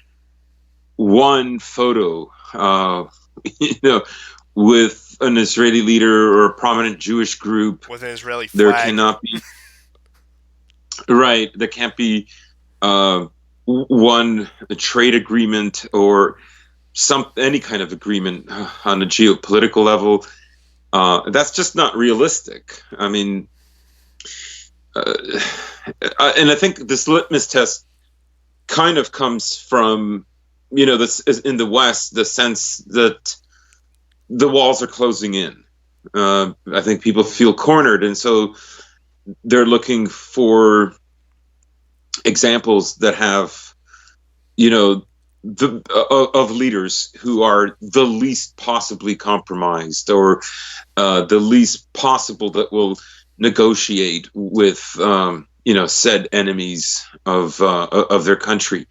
one photo, with an Israeli leader or a prominent Jewish group. With an Israeli flag. There cannot be. Right, there can't be one a trade agreement or any kind of agreement on a geopolitical level. That's just not realistic. I mean, and I think this litmus test kind of comes from this is in the West, the sense that the walls are closing in. I think people feel cornered, and so they're looking for examples that have of leaders who are the least possibly compromised, or the least possible that will negotiate with said enemies of their country.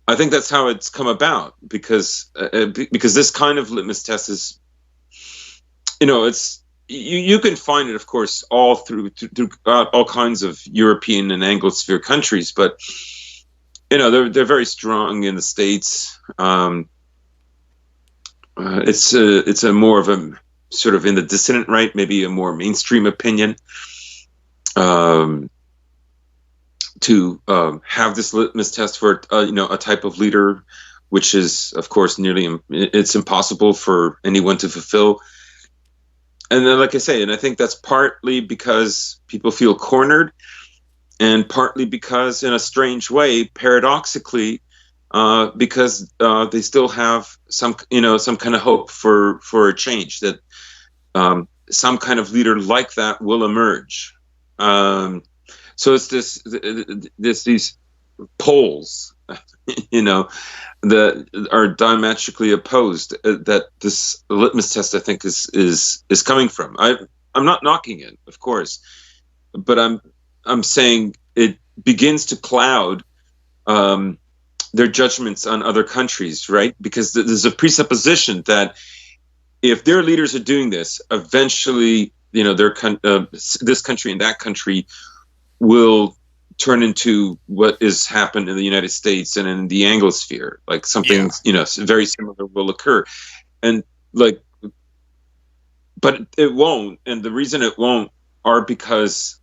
I think that's how it's come about, because this kind of litmus test is it's you can find it, of course, all through all kinds of European and Anglosphere countries, but they're very strong in the States. It's a more of a sort of in the dissident right, maybe a more mainstream opinion, to have this litmus test for a type of leader, which is, of course, it's impossible for anyone to fulfill. And then, like I say, and I think that's partly because people feel cornered, and partly because, in a strange way, paradoxically, because they still have some kind of hope for a change, that some kind of leader like that will emerge. So it's these poles, that are diametrically opposed, that this litmus test, I think, is coming from. I'm not knocking it, of course, but I'm saying it begins to cloud their judgments on other countries, right? Because there's a presupposition that if their leaders are doing this, eventually, this country and that country will turn into what is happened in the United States and in the Anglosphere. Like Yeah. something, very similar will occur. And like, but it won't. And the reason it won't are because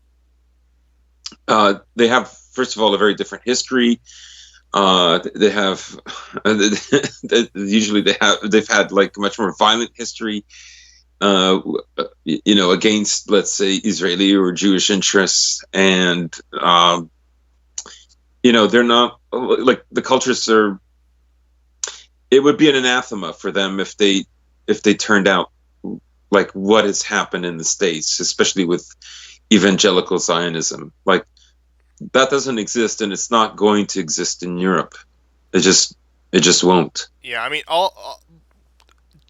they have, first of all, a very different history. They have usually they've had like much more violent history, uh, against, let's say, Israeli or Jewish interests, and they're not like the cultures are. It would be an anathema for them if they turned out like what has happened in the States, especially with evangelical Zionism. Like that doesn't exist, and it's not going to exist in Europe. It just won't. Yeah, I mean, all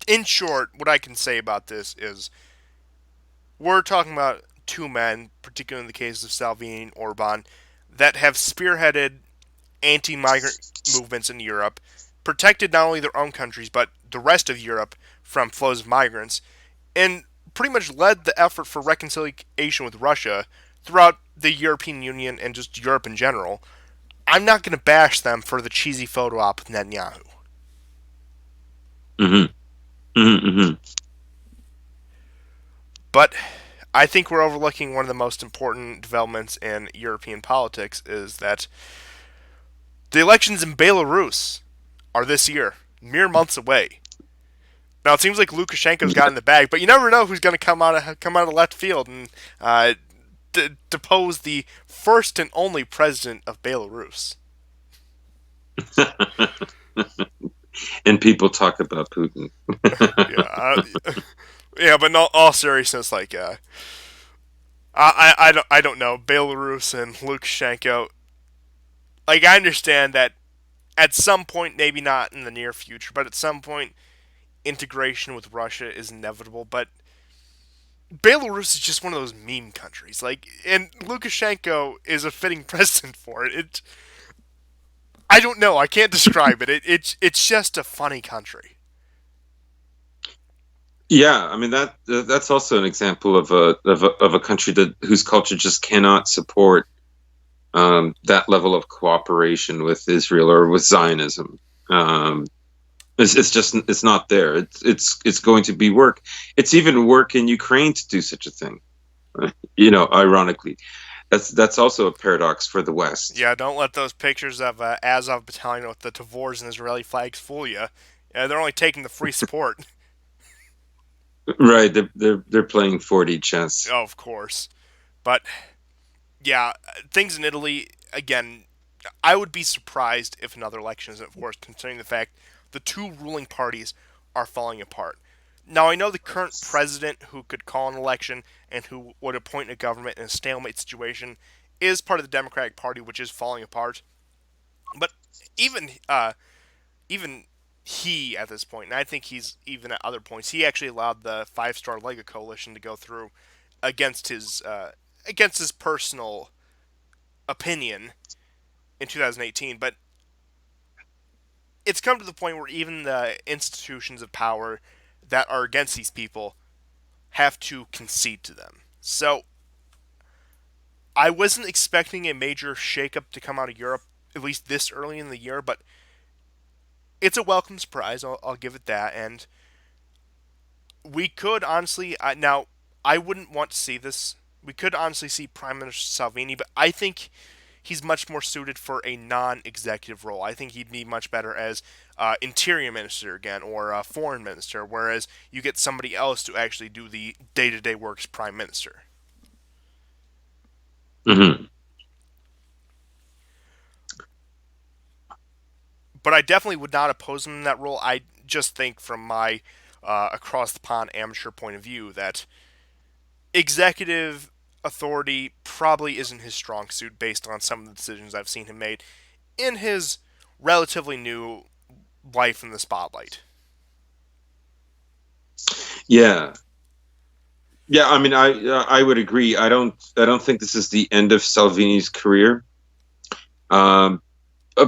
in short, what I can say about this is we're talking about two men, particularly in the case of Salvini and Orban, that have spearheaded anti-migrant movements in Europe, protected not only their own countries but the rest of Europe from flows of migrants, and pretty much led the effort for reconciliation with Russia throughout the European Union and just Europe in general. I'm not going to bash them for the cheesy photo op with Netanyahu. Hmm. Hmm. But I think we're overlooking one of the most important developments in European politics is that the elections in Belarus are this year, mere months away. Now it seems like Lukashenko's got in the bag, but you never know who's going to come out of left field and depose the first and only president of Belarus. And people talk about Putin. Yeah, yeah, but in all seriousness, like I don't know Belarus and Lukashenko. Like I understand that at some point, maybe not in the near future, but at some point, integration with Russia is inevitable. But Belarus is just one of those meme countries. Like, and Lukashenko is a fitting president for it. I don't know. I can't describe it. It's just a funny country. Yeah, I mean that's also an example of a country that whose culture just cannot support that level of cooperation with Israel or with Zionism. Um, it's just it's not there. It's going to be work. It's even work in Ukraine to do such a thing. Ironically, that's also a paradox for the West. Yeah, don't let those pictures of Azov Battalion with the Tavors and Israeli flags fool you. They're only taking the free support. Right? They're playing 4D chess. Oh, of course. But yeah, things in Italy again. I would be surprised if another election isn't forced, considering the fact the two ruling parties are falling apart. Now, I know the current president who could call an election and who would appoint a government in a stalemate situation is part of the Democratic Party, which is falling apart. But even even he at this point, and I think he's even at other points, he actually allowed the Five Star Lega coalition to go through against his personal opinion in 2018. But it's come to the point where even the institutions of power that are against these people have to concede to them. So I wasn't expecting a major shakeup to come out of Europe, at least this early in the year, but it's a welcome surprise. I'll give it that. And we could honestly, now, I wouldn't want to see this. We could honestly see Prime Minister Salvini, but I think he's much more suited for a non-executive role. I think he'd be much better as interior minister again or foreign minister, whereas you get somebody else to actually do the day-to-day work as prime minister. Hmm. But I definitely would not oppose him in that role. I just think from my across the pond amateur point of view that executive authority probably isn't his strong suit based on some of the decisions I've seen him made in his relatively new life in the spotlight. Yeah, yeah. I mean, I would agree. I don't think this is the end of Salvini's career. Um,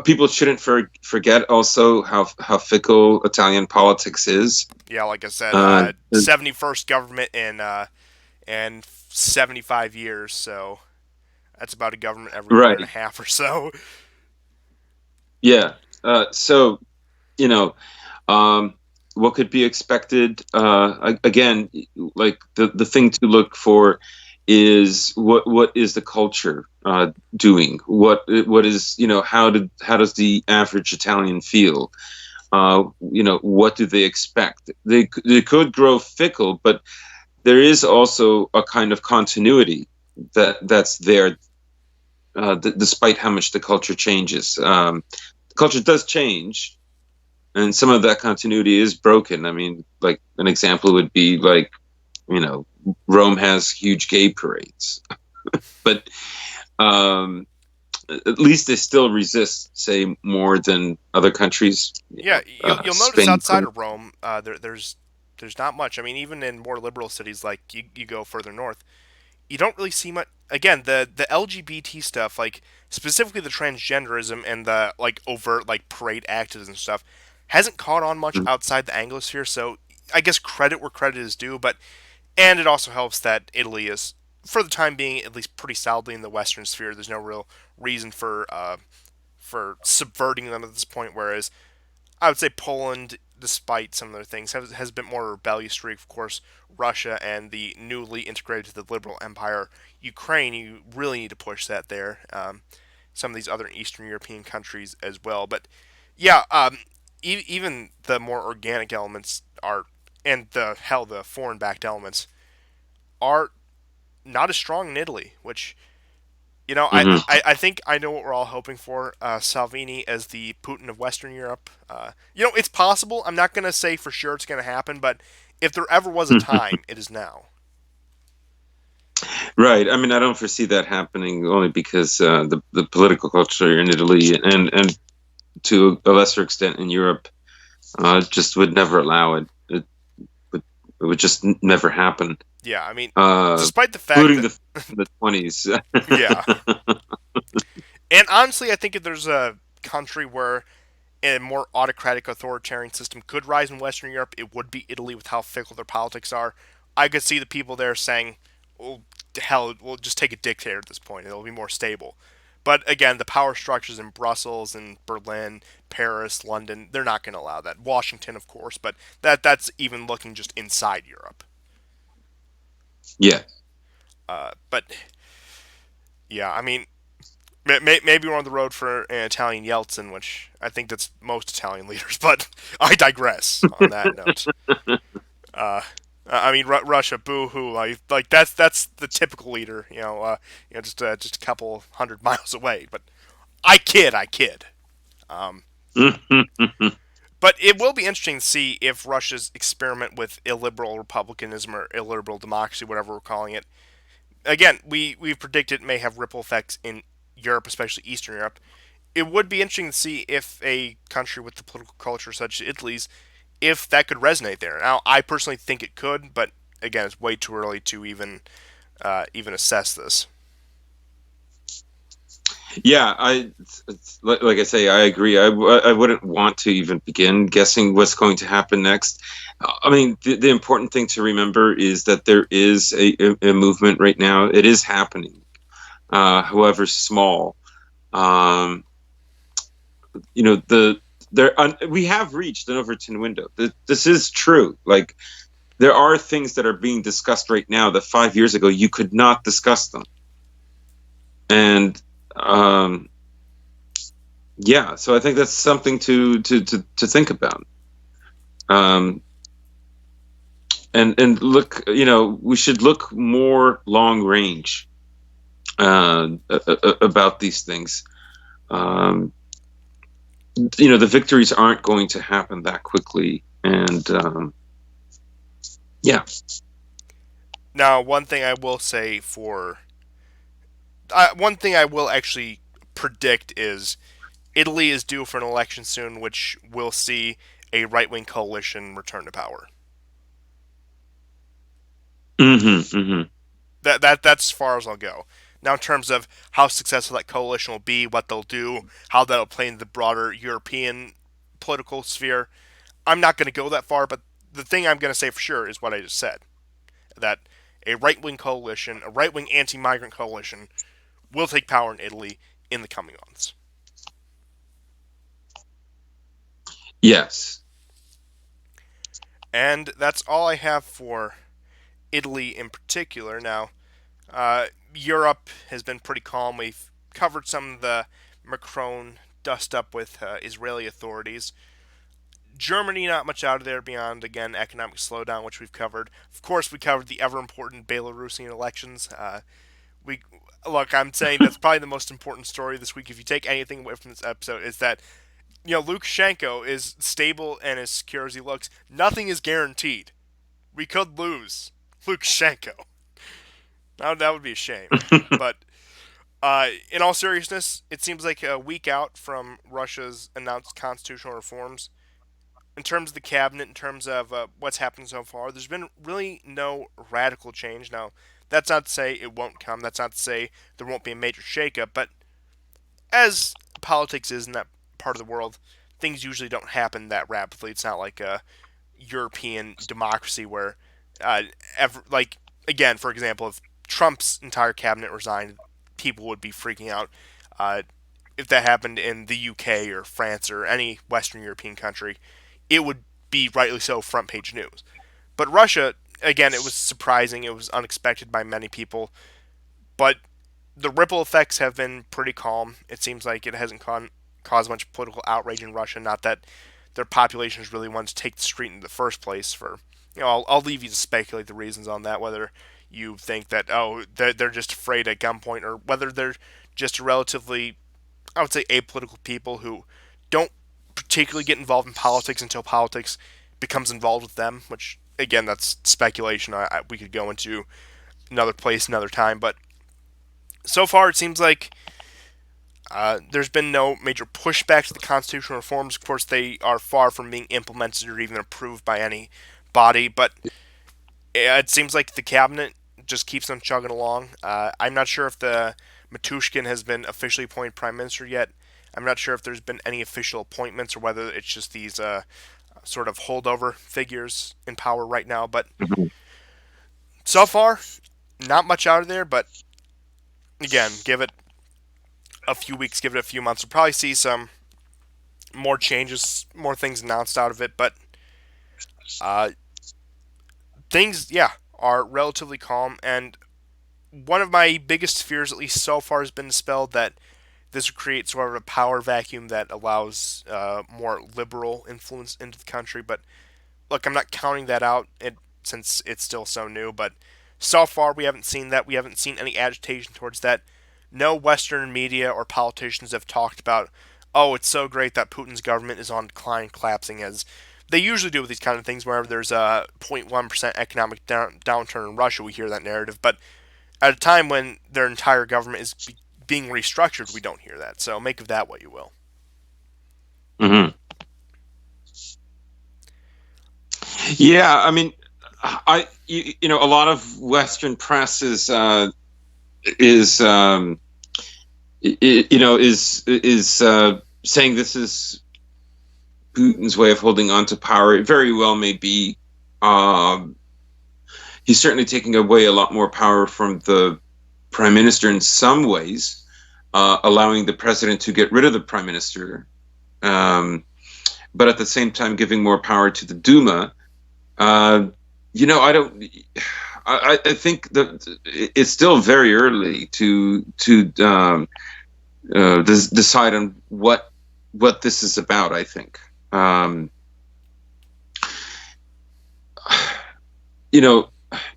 People shouldn't forget also how fickle Italian politics is. Yeah, like I said, Uh, 71st government in 75 years. So That's about a government every year and a Right. half or so. Yeah. So, you know, um, what could be expected? Again, like the thing to look for is what is the culture doing? What is, how does the average Italian feel? What do they expect? They could grow fickle, but there is also a kind of continuity that's there, despite how much the culture changes. The culture does change, and some of that continuity is broken. I mean, like an example would be like, you know, Rome has huge gay parades, but um, at least they still resist, say, more than other countries. Yeah, you'll notice Spain, outside of Rome, there's not much. I mean, even in more liberal cities like you go further north, you don't really see much. Again, the LGBT stuff, like specifically the transgenderism and the like overt like parade activism and stuff, hasn't caught on much outside the Anglosphere. So I guess credit where credit is due, but and it also helps that Italy is, for the time being, at least pretty solidly in the Western sphere. There's no real reason for subverting them at this point. Whereas I would say Poland, despite some of their things, has a bit more rebellious streak. Of course, Russia and the newly integrated to the liberal empire Ukraine, you really need to push that there. Some of these other Eastern European countries as well. But yeah, even the more organic elements are, and the foreign backed elements are not as strong in Italy, which you know, I, mm-hmm. I, I think I know what we're all hoping for. Salvini as the Putin of Western Europe. It's possible. I'm not going to say for sure it's going to happen, but if there ever was a time, it is now. Right. I mean, I don't foresee that happening only because the political culture in Italy and to a lesser extent in Europe just would never allow it. It would just never happen. Yeah, I mean, Uh, despite the fact Including that, the 20s. yeah. And honestly, I think if there's a country where a more autocratic authoritarian system could rise in Western Europe, it would be Italy with how fickle their politics are. I could see the people there saying, well, hell, we'll just take a dictator at this point. It'll be more stable. But again, the power structures in Brussels and Berlin, Paris, London, they're not going to allow that. Washington, of course, but that's even looking just inside Europe. Yeah. But yeah, I mean, maybe we're on the road for an Italian Yeltsin, which I think that's most Italian leaders. But I digress on that note. Uh, I mean, Russia, boo-hoo! Like that's the typical leader, just a couple 100 miles away. But I kid. Um, but it will be interesting to see if Russia's experiment with illiberal republicanism or illiberal democracy, whatever we're calling it. Again, we've predicted it may have ripple effects in Europe, especially Eastern Europe. It would be interesting to see if a country with the political culture such as Italy's, if that could resonate there. Now, I personally think it could, but again, it's way too early to even assess this. Yeah, like I say, I agree. I wouldn't want to even begin guessing what's going to happen next. I mean, the important thing to remember is that there is a movement right now. It is happening, however small. Um, we have reached an Overton window. This is true. Like there are things that are being discussed right now that 5 years ago you could not discuss them, and yeah, so I think that's something to think about. Um, and look, we should look more long range about these things. Um, the victories aren't going to happen that quickly, and yeah. Now, one thing I will actually predict is Italy is due for an election soon, which will see a right wing coalition return to power. Hmm. That's as far as I'll go. Now, in terms of how successful that coalition will be, what they'll do, how that'll play in the broader European political sphere, I'm not going to go that far. But the thing I'm going to say for sure is what I just said: that a right wing coalition, a right wing anti migrant coalition, will take power in Italy in the coming months. Yes. And that's all I have for Italy in particular. Now, Europe has been pretty calm. We've covered some of the Macron dust up with Israeli authorities. Germany, not much out of there beyond, again, economic slowdown, which we've covered. Of course, we covered the ever important Belarusian elections. We Look, I'm saying that's probably the most important story this week. If you take anything away from this episode, is that Lukashenko is stable and as secure as he looks. Nothing is guaranteed. We could lose Lukashenko. Now that would be a shame. But in all seriousness, it seems like a week out from Russia's announced constitutional reforms. In terms of the cabinet, in terms of what's happened so far, there's been really no radical change. Now, that's not to say it won't come. That's not to say there won't be a major shakeup. But as politics is in that part of the world, things usually don't happen that rapidly. It's not like a European democracy where, like, again, for example, if Trump's entire cabinet resigned, people would be freaking out. If that happened in the UK or France or any Western European country, it would be rightly so front page news. But Russia, again, it was surprising. It was unexpected by many people. But the ripple effects have been pretty calm. It seems like it hasn't caused much political outrage in Russia. Not that their population is really one to take the street in the first place. For I'll leave you to speculate the reasons on that. Whether you think that they're just afraid at gunpoint, or whether they're just a relatively, I would say, apolitical people who don't particularly get involved in politics until politics becomes involved with them. Which again, that's speculation. We could go into another place, another time. But so far, it seems like there's been no major pushback to the constitutional reforms. Of course, they are far from being implemented or even approved by any body, but it seems like the cabinet just keeps on chugging along. I'm not sure if the Matushkin has been officially appointed prime minister yet. I'm not sure if there's been any official appointments or whether it's just these sort of holdover figures in power right now. But so far, not much out of there. But again, give it a few weeks, give it a few months, we'll probably see some more changes, more things announced out of it. But things, yeah, are relatively calm. And one of my biggest fears, at least so far, has been dispelled, that this would create sort of a power vacuum that allows more liberal influence into the country. But look, I'm not counting that out since it's still so new. But so far, we haven't seen that. We haven't seen any agitation towards that. No Western media or politicians have talked about, oh, it's so great that Putin's government is on decline, collapsing, as they usually do with these kind of things. Wherever there's a 0.1% economic downturn in Russia, we hear that narrative. But at a time when their entire government is being restructured, we don't hear that. So make of that what you will. Mm-hmm. Yeah, I mean, a lot of Western press is saying this is Putin's way of holding on to power. It very well may be. He's certainly taking away a lot more power from the prime minister in some ways, allowing the president to get rid of the prime minister, but at the same time giving more power to the Duma. I think that it's still very early to decide on what this is about. I think,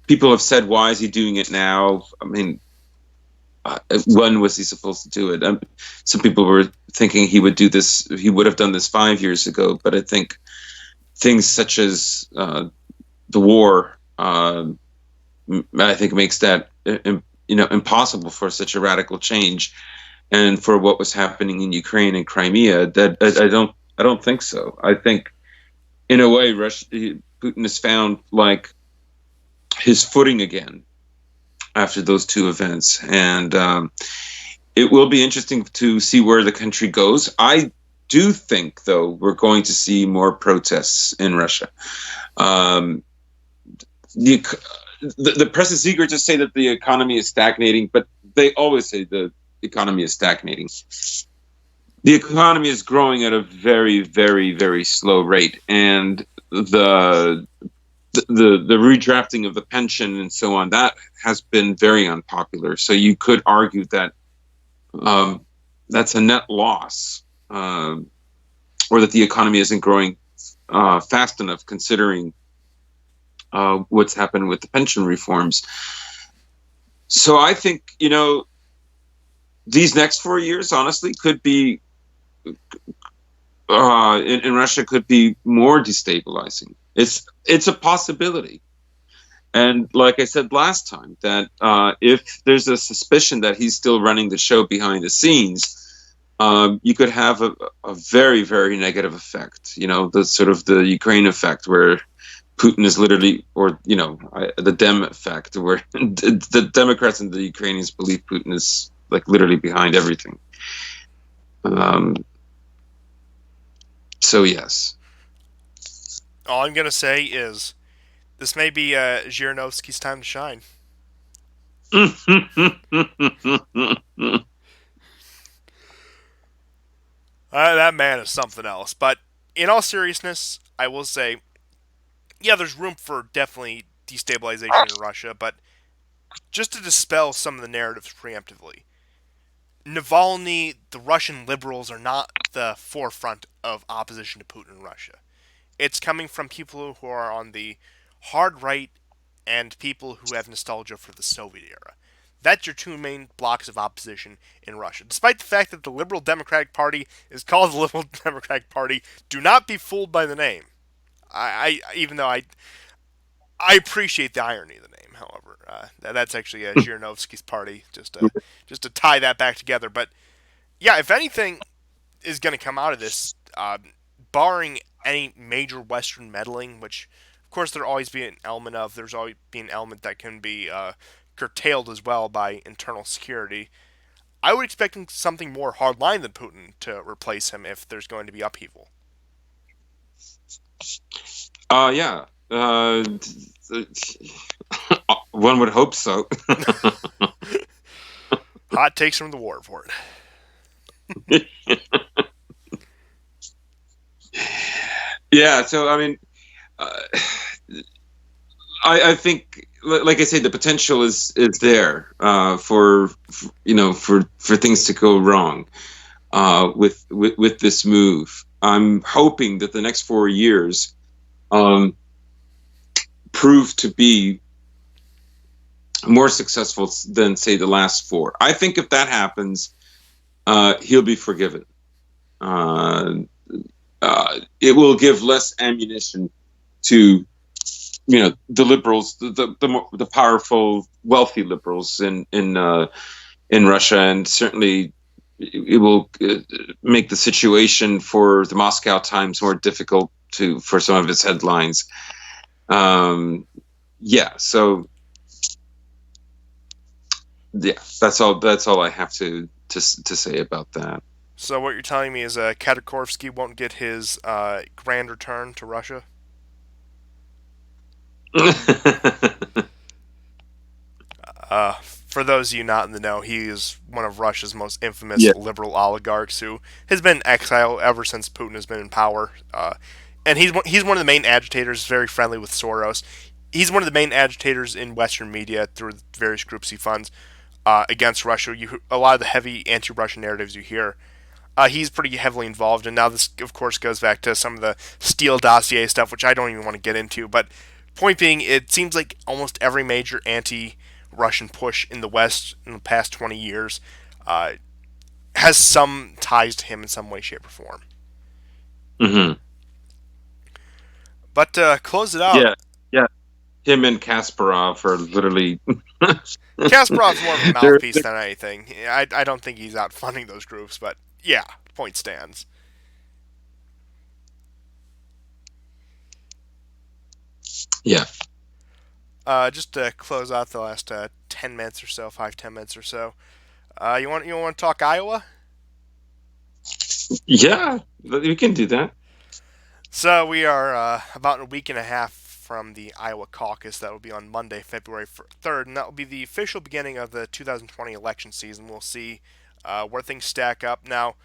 people have said, "Why is he doing it now?" I mean, when was he supposed to do it? Some people were thinking he would do this. He would have done this 5 years ago. But I think things such as the war, I think, makes that impossible for such a radical change, and for what was happening in Ukraine and Crimea. That I don't think so. I think, in a way, Putin has found like his footing again after those two events, and it will be interesting to see where the country goes. I do think, though, we're going to see more protests in Russia. The press is eager to say that the economy is stagnating, but they always say the economy is stagnating. The economy is growing at a very, very, very slow rate, and the redrafting of the pension and so on, that has been very unpopular. So you could argue that that's a net loss, or that the economy isn't growing fast enough, considering what's happened with the pension reforms. So I think, these next 4 years, honestly, could be in Russia could be more destabilizing. It's a possibility. And like I said last time, that if there's a suspicion that he's still running the show behind the scenes, you could have a very, very negative effect. The sort of the Ukraine effect, where Putin is literally, or the Dem effect, where the Democrats and the Ukrainians believe Putin is like literally behind everything. So yes. All I'm gonna say is this may be Zhirinovsky's time to shine. That man is something else. But in all seriousness, I will say, yeah, there's room for definitely destabilization in Russia, but just to dispel some of the narratives preemptively, Navalny, the Russian liberals are not the forefront of opposition to Putin in Russia. It's coming from people who are on the hard right and people who have nostalgia for the Soviet era. That's your two main blocks of opposition in Russia. Despite the fact that the Liberal Democratic Party is called the Liberal Democratic Party, do not be fooled by the name. Even though I appreciate the irony of the name, however, that's actually Zhirinovsky's party. Just to tie that back together. But yeah, if anything is going to come out of this, barring any major Western meddling, which of course there always be an element of, there's always be an element that can be curtailed as well by internal security. I would expect something more hardline than Putin to replace him if there's going to be upheaval. Yeah. One would hope so. Hot takes from the war report. Yeah. So I mean, uh, I think, like I say, the potential is there for things to go wrong with this move. I'm hoping that the next 4 years prove to be more successful than, say, the last four. I think if that happens, he'll be forgiven. Uh, it will give less ammunition to the liberals, the powerful, wealthy liberals in Russia, and certainly it will make the situation for the Moscow Times more difficult for some of its headlines. Yeah, so yeah, that's all I have to say about that. So what you're telling me is Khodorkovsky won't get his grand return to Russia? For those of you not in the know, he is one of Russia's most infamous Yeah. liberal oligarchs who has been in exile ever since Putin has been in power. And he's one of the main agitators, very friendly with Soros. He's one of the main agitators in Western media through various groups he funds against Russia. A lot of the heavy anti-Russian narratives you hear, he's pretty heavily involved. And now this, of course, goes back to some of the Steele dossier stuff, which I don't even want to get into. But point being, it seems like almost every major anti-Russian push in the West in the past 20 years has some ties to him in some way, shape, or form. Hmm. But to close it out, Yeah, yeah. Him and Kasparov are literally Kasparov's more of a they're, mouthpiece than anything. I don't think he's out funding those groups, but yeah, point stands. yeah. Just to close out the last 10 minutes or so, 5-10 minutes or so. You want to talk Iowa? Yeah, we can do that. So we are about a week and a half from the Iowa caucus. That will be on Monday, February 3rd, and that will be the official beginning of the 2020 election season. We'll see where things stack up. Now,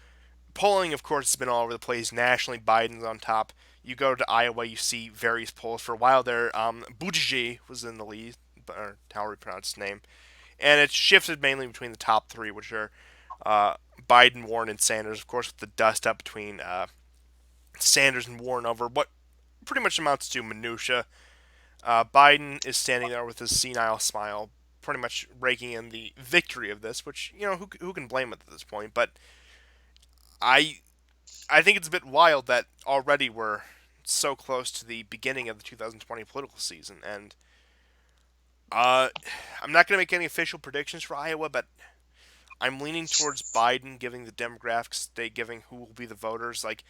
polling, of course, has been all over the place. Nationally, Biden's on top. You go to Iowa, you see various polls. For a while there, Buttigieg was in the lead, or however you pronounce his name, and it's shifted mainly between the top three, which are uh, Biden, Warren, and Sanders. Of course, with the dust up between Sanders and Warren over what pretty much amounts to minutia. Biden is standing there with his senile smile, pretty much raking in the victory of this, which who can blame it at this point? But I I think it's a bit wild that already we're so close to the beginning of the 2020 political season, and uh, I'm not going to make any official predictions for Iowa, but I'm leaning towards Biden, giving the demographics, they giving who will be the voters. Like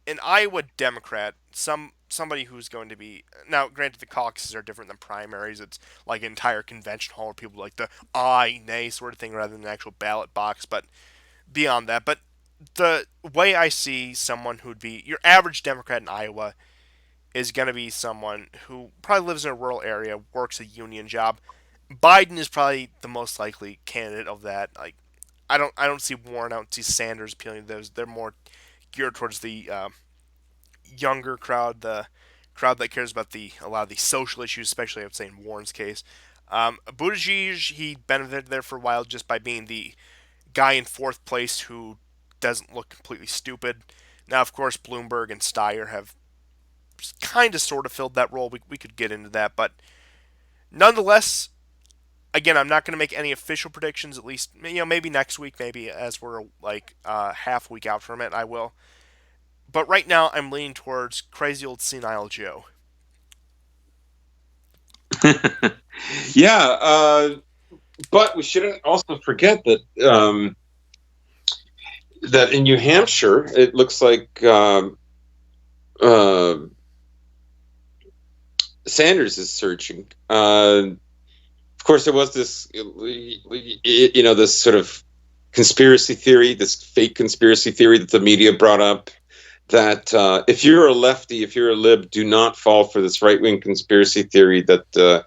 an Iowa Democrat, somebody who's going to be now. Granted, the caucuses are different than primaries. It's like an entire convention hall where people like the aye, nay sort of thing rather than an actual ballot box. But beyond that, but the way I see someone who'd be your average Democrat in Iowa is going to be someone who probably lives in a rural area, works a union job. Biden is probably the most likely candidate of that. Like, I don't see Warren. I don't see Sanders appealing to those. They're more geared towards the younger crowd, the crowd that cares about a lot of the social issues, especially I would say in Warren's case. Buttigieg, he benefited there for a while just by being the guy in fourth place who doesn't look completely stupid. Now, of course, Bloomberg and Steyer have kind of sort of filled that role. We could get into that, but nonetheless, again, I'm not going to make any official predictions. At least, maybe next week, maybe as we're like half week out from it, I will. But right now, I'm leaning towards crazy old senile Joe. Yeah, but we shouldn't also forget that that in New Hampshire, it looks like uh, Sanders is surging. Of course, there was this, this sort of conspiracy theory, this fake conspiracy theory that the media brought up, that if you're a lefty, if you're a lib, do not fall for this right-wing conspiracy theory that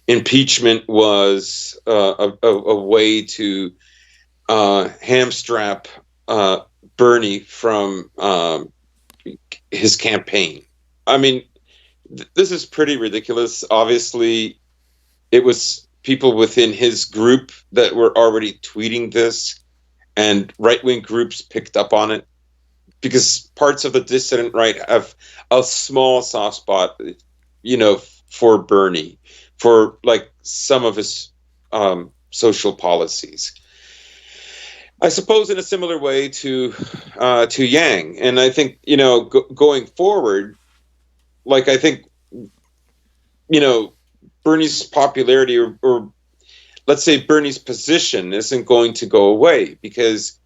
impeachment was a way to hamstrap Bernie from his campaign. I mean, this is pretty ridiculous. Obviously, it was people within his group that were already tweeting this, and right-wing groups picked up on it because parts of the dissident right have a small soft spot, for Bernie, for like some of his social policies. I suppose in a similar way to Yang, and I think going forward, like I think Bernie's popularity or let's say Bernie's position isn't going to go away because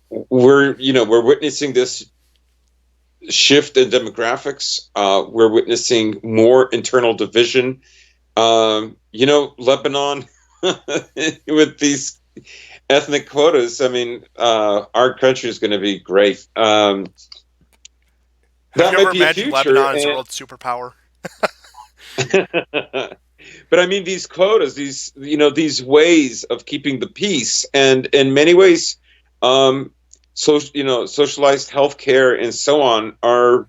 we're witnessing this shift in demographics. We're witnessing more internal division. Lebanon with these ethnic quotas. I mean, our country is going to be great. Have That you might ever be a imagined future. Lebanon as a world superpower? But I mean, these quotas, these ways of keeping the peace, and in many ways, socialized healthcare and so on are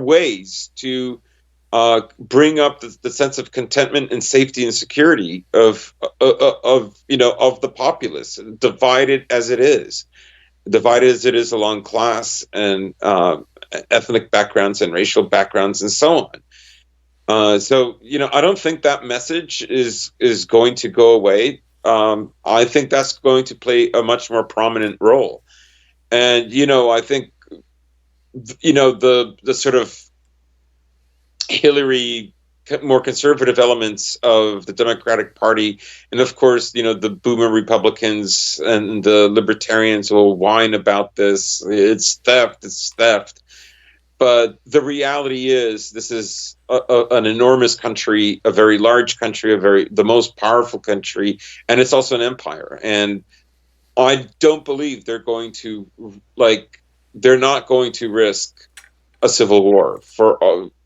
ways to bring up the sense of contentment and safety and security of the populace, divided as it is along class and ethnic backgrounds and racial backgrounds and so on. So I don't think that message is going to go away. I think that's going to play a much more prominent role. And I think the sort of Hillary, more conservative elements of the Democratic Party, and of course the boomer Republicans and the libertarians will whine about this. It's theft. But the reality is, this is an enormous country, a very large country, the most powerful country, and it's also an empire. And I don't believe they're not going to risk a civil war.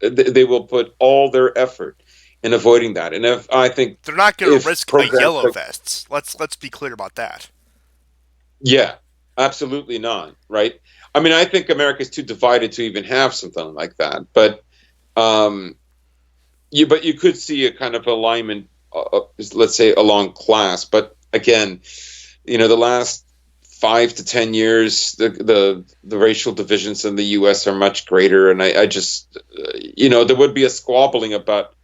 They will put all their effort in avoiding that. And I think they're not going to risk a yellow vests. Let's be clear about that. Yeah, absolutely not. Right. I mean, I think America's too divided to even have something like that. Um, but you could see a kind of alignment, let's say, along class. But again, the last 5 to 10 years, the racial divisions in the U.S. are much greater, and I just, there would be a squabbling about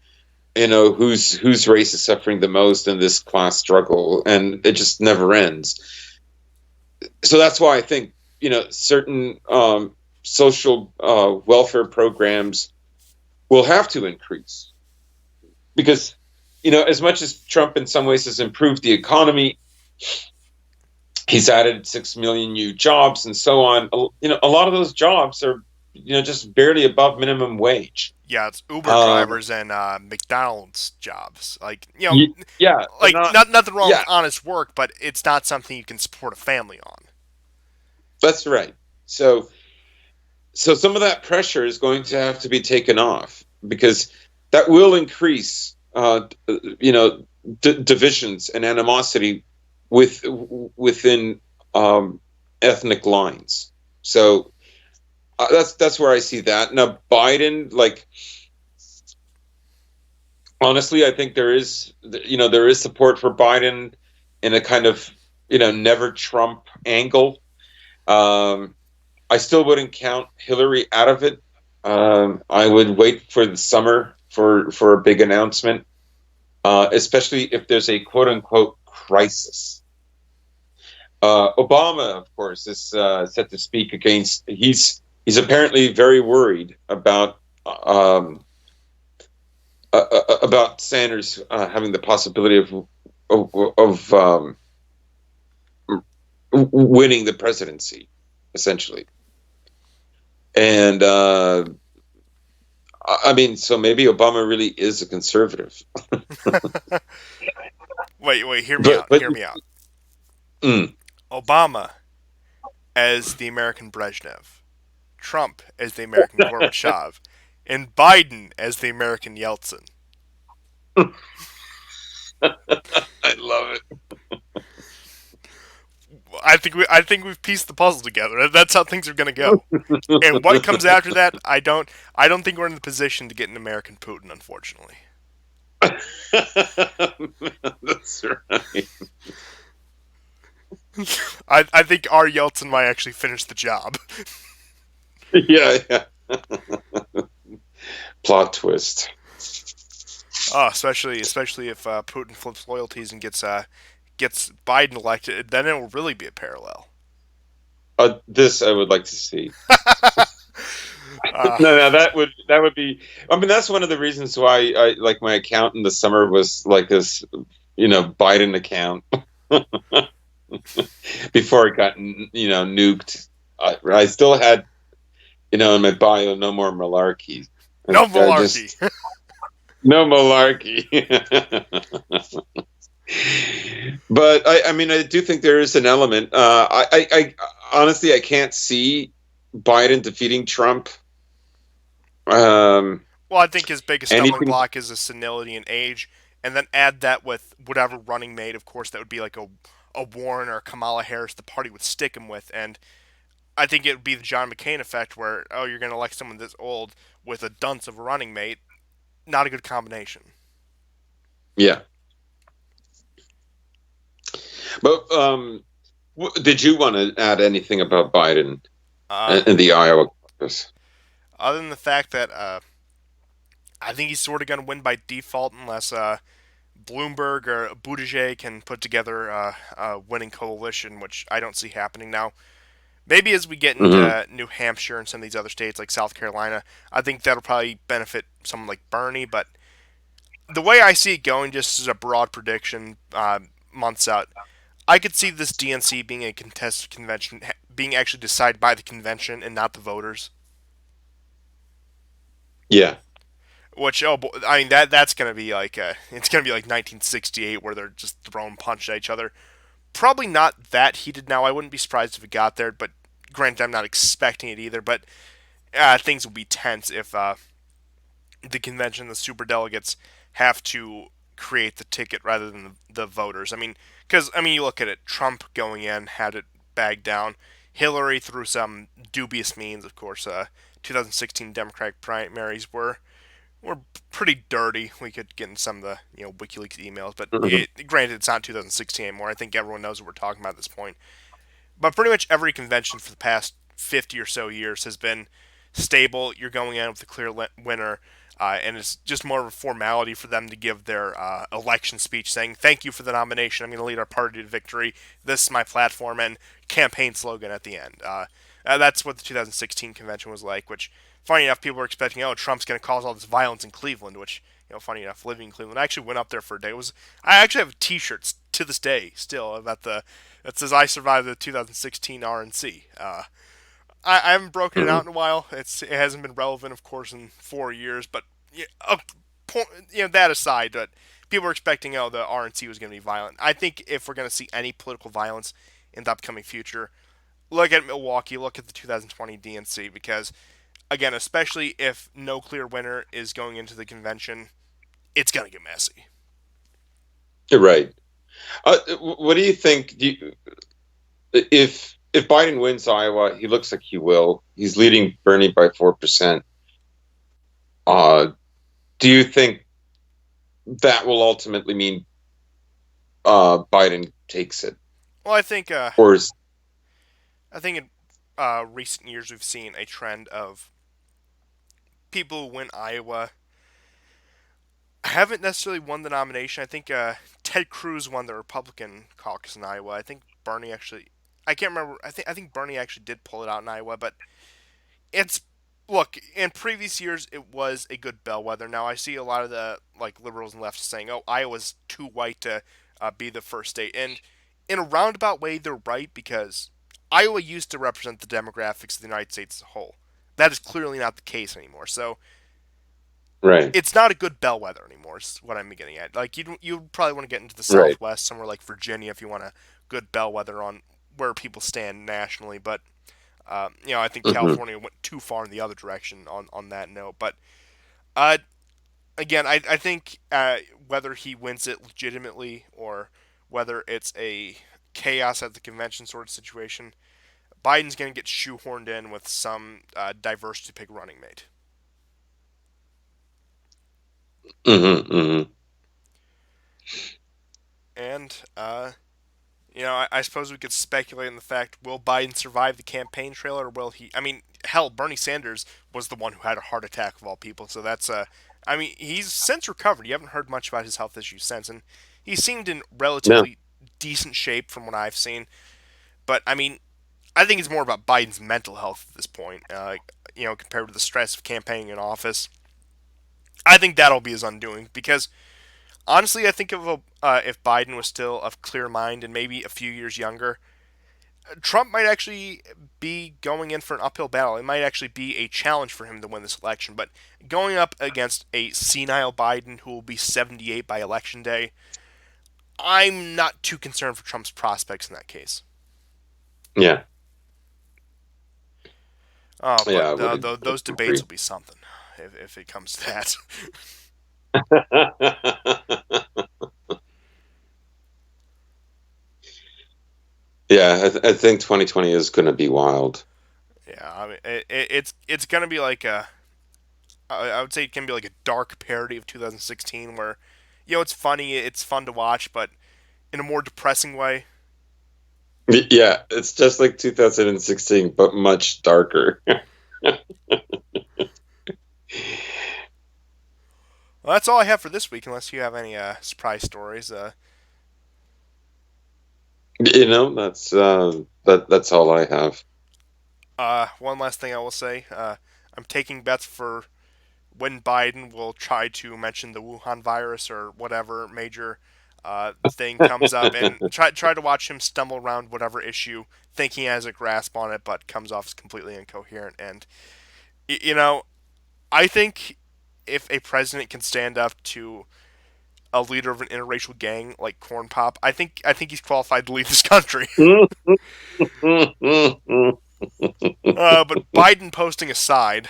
whose race is suffering the most in this class struggle, and it just never ends. So that's why I think certain social welfare programs will have to increase because as much as Trump in some ways has improved the economy, he's added 6 million new jobs and so on. A lot of those jobs are just barely above minimum wage. Yeah, it's Uber Um, drivers and McDonald's jobs. Like, yeah, they're like not. nothing wrong with Yeah, honest work, but it's not something you can support a family on. that's right. So so some of that pressure is going to have to be taken off because that will increase divisions and animosity within ethnic lines. So that's where I see that. Now Biden, like, honestly, I think there is support for Biden in a kind of never Trump angle. um I still wouldn't count Hillary out of it. I would wait for the summer for a big announcement, especially if there's a quote unquote crisis. Obama, of course, is set to speak against. He's apparently very worried about Sanders having the possibility of winning the presidency, essentially. And I mean, so maybe Obama really is a conservative. Wait, hear me But out. but Hear me out. mm, Obama as the American Brezhnev, Trump as the American Gorbachev, and Biden as the American Yeltsin. I love I think we've pieced the puzzle together. That's how things are going to go. And what comes it. after that, I don't think we're in the position to get an American Putin, unfortunately. That's right. I think our Yeltsin might actually finish the job. Yeah, yeah. Plot twist. Especially if Putin flips loyalties and gets Biden elected, then it will really be a parallel. This I would like to see. Uh, No, no, that would be. I mean, that's one of the reasons why I like my account in the summer was like this, Biden account before it got nuked. I still had in my bio no more malarkey. no I malarkey. just no malarkey. But I mean, I do think there is an element. I honestly, I can't see Biden defeating Trump. Um, Well, I think his biggest stumbling anything, block is his senility and age, and then add that with whatever running mate. Of course, that would be like a Warren or a Kamala Harris. The party would stick him with, and I think it would be the John McCain effect, where you're going to elect someone this old with a dunce of a running mate. Not a good combination. yeah. But did you want to add anything about Biden Uh, in the Iowa caucus? Other than the fact that I think he's sort of going to win by default unless Bloomberg or Buttigieg can put together a winning coalition, which I don't see happening now. Maybe as we get Hmm. into New Hampshire and some of these other states like South Carolina, I think that'll probably benefit someone like Bernie. But the way I see it going, just as a broad prediction, months out, I could see this DNC being a contested convention, being actually decided by the convention and not the voters. Yeah, Which I mean that's gonna be like it's gonna be like 1968 where they're just throwing punch at each other. Probably not that heated now. I wouldn't be surprised if it got there, but granted, I'm not expecting it either. But things will be tense if the convention, the super delegates, have to create the ticket rather than the voters. I mean, because you look at it, Trump going in had it bagged down. Hillary, through some dubious means, of course, 2016 Democratic primaries were pretty dirty. We could get in some of the WikiLeaks emails, but Mhm. granted, it's not 2016 anymore. I think everyone knows what we're talking about at this point. But pretty much every convention for the past 50 or so years has been stable. You're going in with a clear winner, and it's just more of a formality for them to give their election speech saying, "Thank you for the nomination. I'm going to lead our party to victory. This is my platform," and campaign slogan at the end. That's what the 2016 convention was like, which, funny enough, people were expecting, oh, Trump's going to cause all this violence in Cleveland, which, funny enough, living in Cleveland, I actually went up there for a day. I actually have T-shirts to this day still about that says I survived the 2016 RNC. I haven't broken it out Mhm. in a while. It hasn't been relevant, of course, in 4 years. But that aside, that people are expecting, oh, the RNC was going to be violent. I think if we're going to see any political violence in the upcoming future, look at Milwaukee, look at the 2020 DNC, because again, especially if no clear winner is going into the convention, it's going to get messy. You're right. What do you think? If Biden wins Iowa, he looks like he will. He's leading Bernie by 4%. Uh, do you think that will ultimately mean Biden takes it, Well, or is I think in recent years we've seen a trend of people who win Iowa haven't necessarily won the nomination. I think Ted Cruz won the Republican caucus in Iowa. I think Bernie actually, I can't remember. I think Bernie actually did pull it out in Iowa, but it's look in previous years it was a good bellwether. Now I see a lot of the liberals and leftists saying, "Oh, Iowa's too white to be the first state," and in a roundabout way they're right because Iowa used to represent the demographics of the United States as a whole. That is clearly not the case anymore. So right? it's not a good bellwether anymore. Is what I'm getting at. Like you probably want to get into the Right. Southwest, somewhere like Virginia, if you want a good bellwether on where people stand nationally. But I think Hmm. California went too far in the other direction on that note. But uh, again, I think whether he wins it legitimately or whether it's a chaos at the convention sort of situation, Biden's going to get shoehorned in with some diversity pick running mate. Hmm. And I suppose we could speculate on the fact: will Biden survive the campaign trail, or will he? I mean, hell, Bernie Sanders was the one who had a heart attack of all people. So that's I mean, he's since recovered. You haven't heard much about his health issues since, and he seemed in No. relatively decent shape from what I've seen. But I mean, I think it's more about Biden's mental health at this point. Compared to the stress of campaigning in office, I think that'll be his undoing because honestly, I think if Biden was still of clear mind and maybe a few years younger, Trump might actually be going in for an uphill battle. It might actually be a challenge for him to win this election. But going up against a senile Biden who will be 78 by election day, I'm not too concerned for Trump's prospects in that case. Yeah. Oh, Yeah. but I would those debates agree. will be something if it comes to that. Yeah, I think 2020 is going to be wild. Yeah, I mean, it's gonna be like I would say it can be like a dark parody of 2016 where, it's funny, it's fun to watch, but in a more depressing way. Yeah, it's just like 2016, but much darker. Well, that's all I have for this week, unless you have any surprise stories. That's all I have. One last thing I will say: I'm taking bets for when Biden will try to mention the Wuhan virus or whatever major thing comes up, and try to watch him stumble around whatever issue, thinking he has a grasp on it, but comes off as completely incoherent. And you know, I think if a president can stand up to a leader of an interracial gang like Corn Pop, I think he's qualified to lead this country. But Biden posting aside,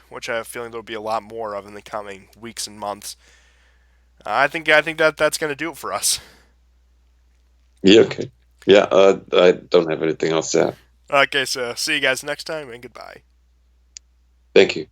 which I have a feeling there'll be a lot more of in the coming weeks and months, I think that that's going to do it for us. Yeah, okay. Yeah, I don't have anything else to add. Okay, so see you guys next time, and goodbye. Thank you.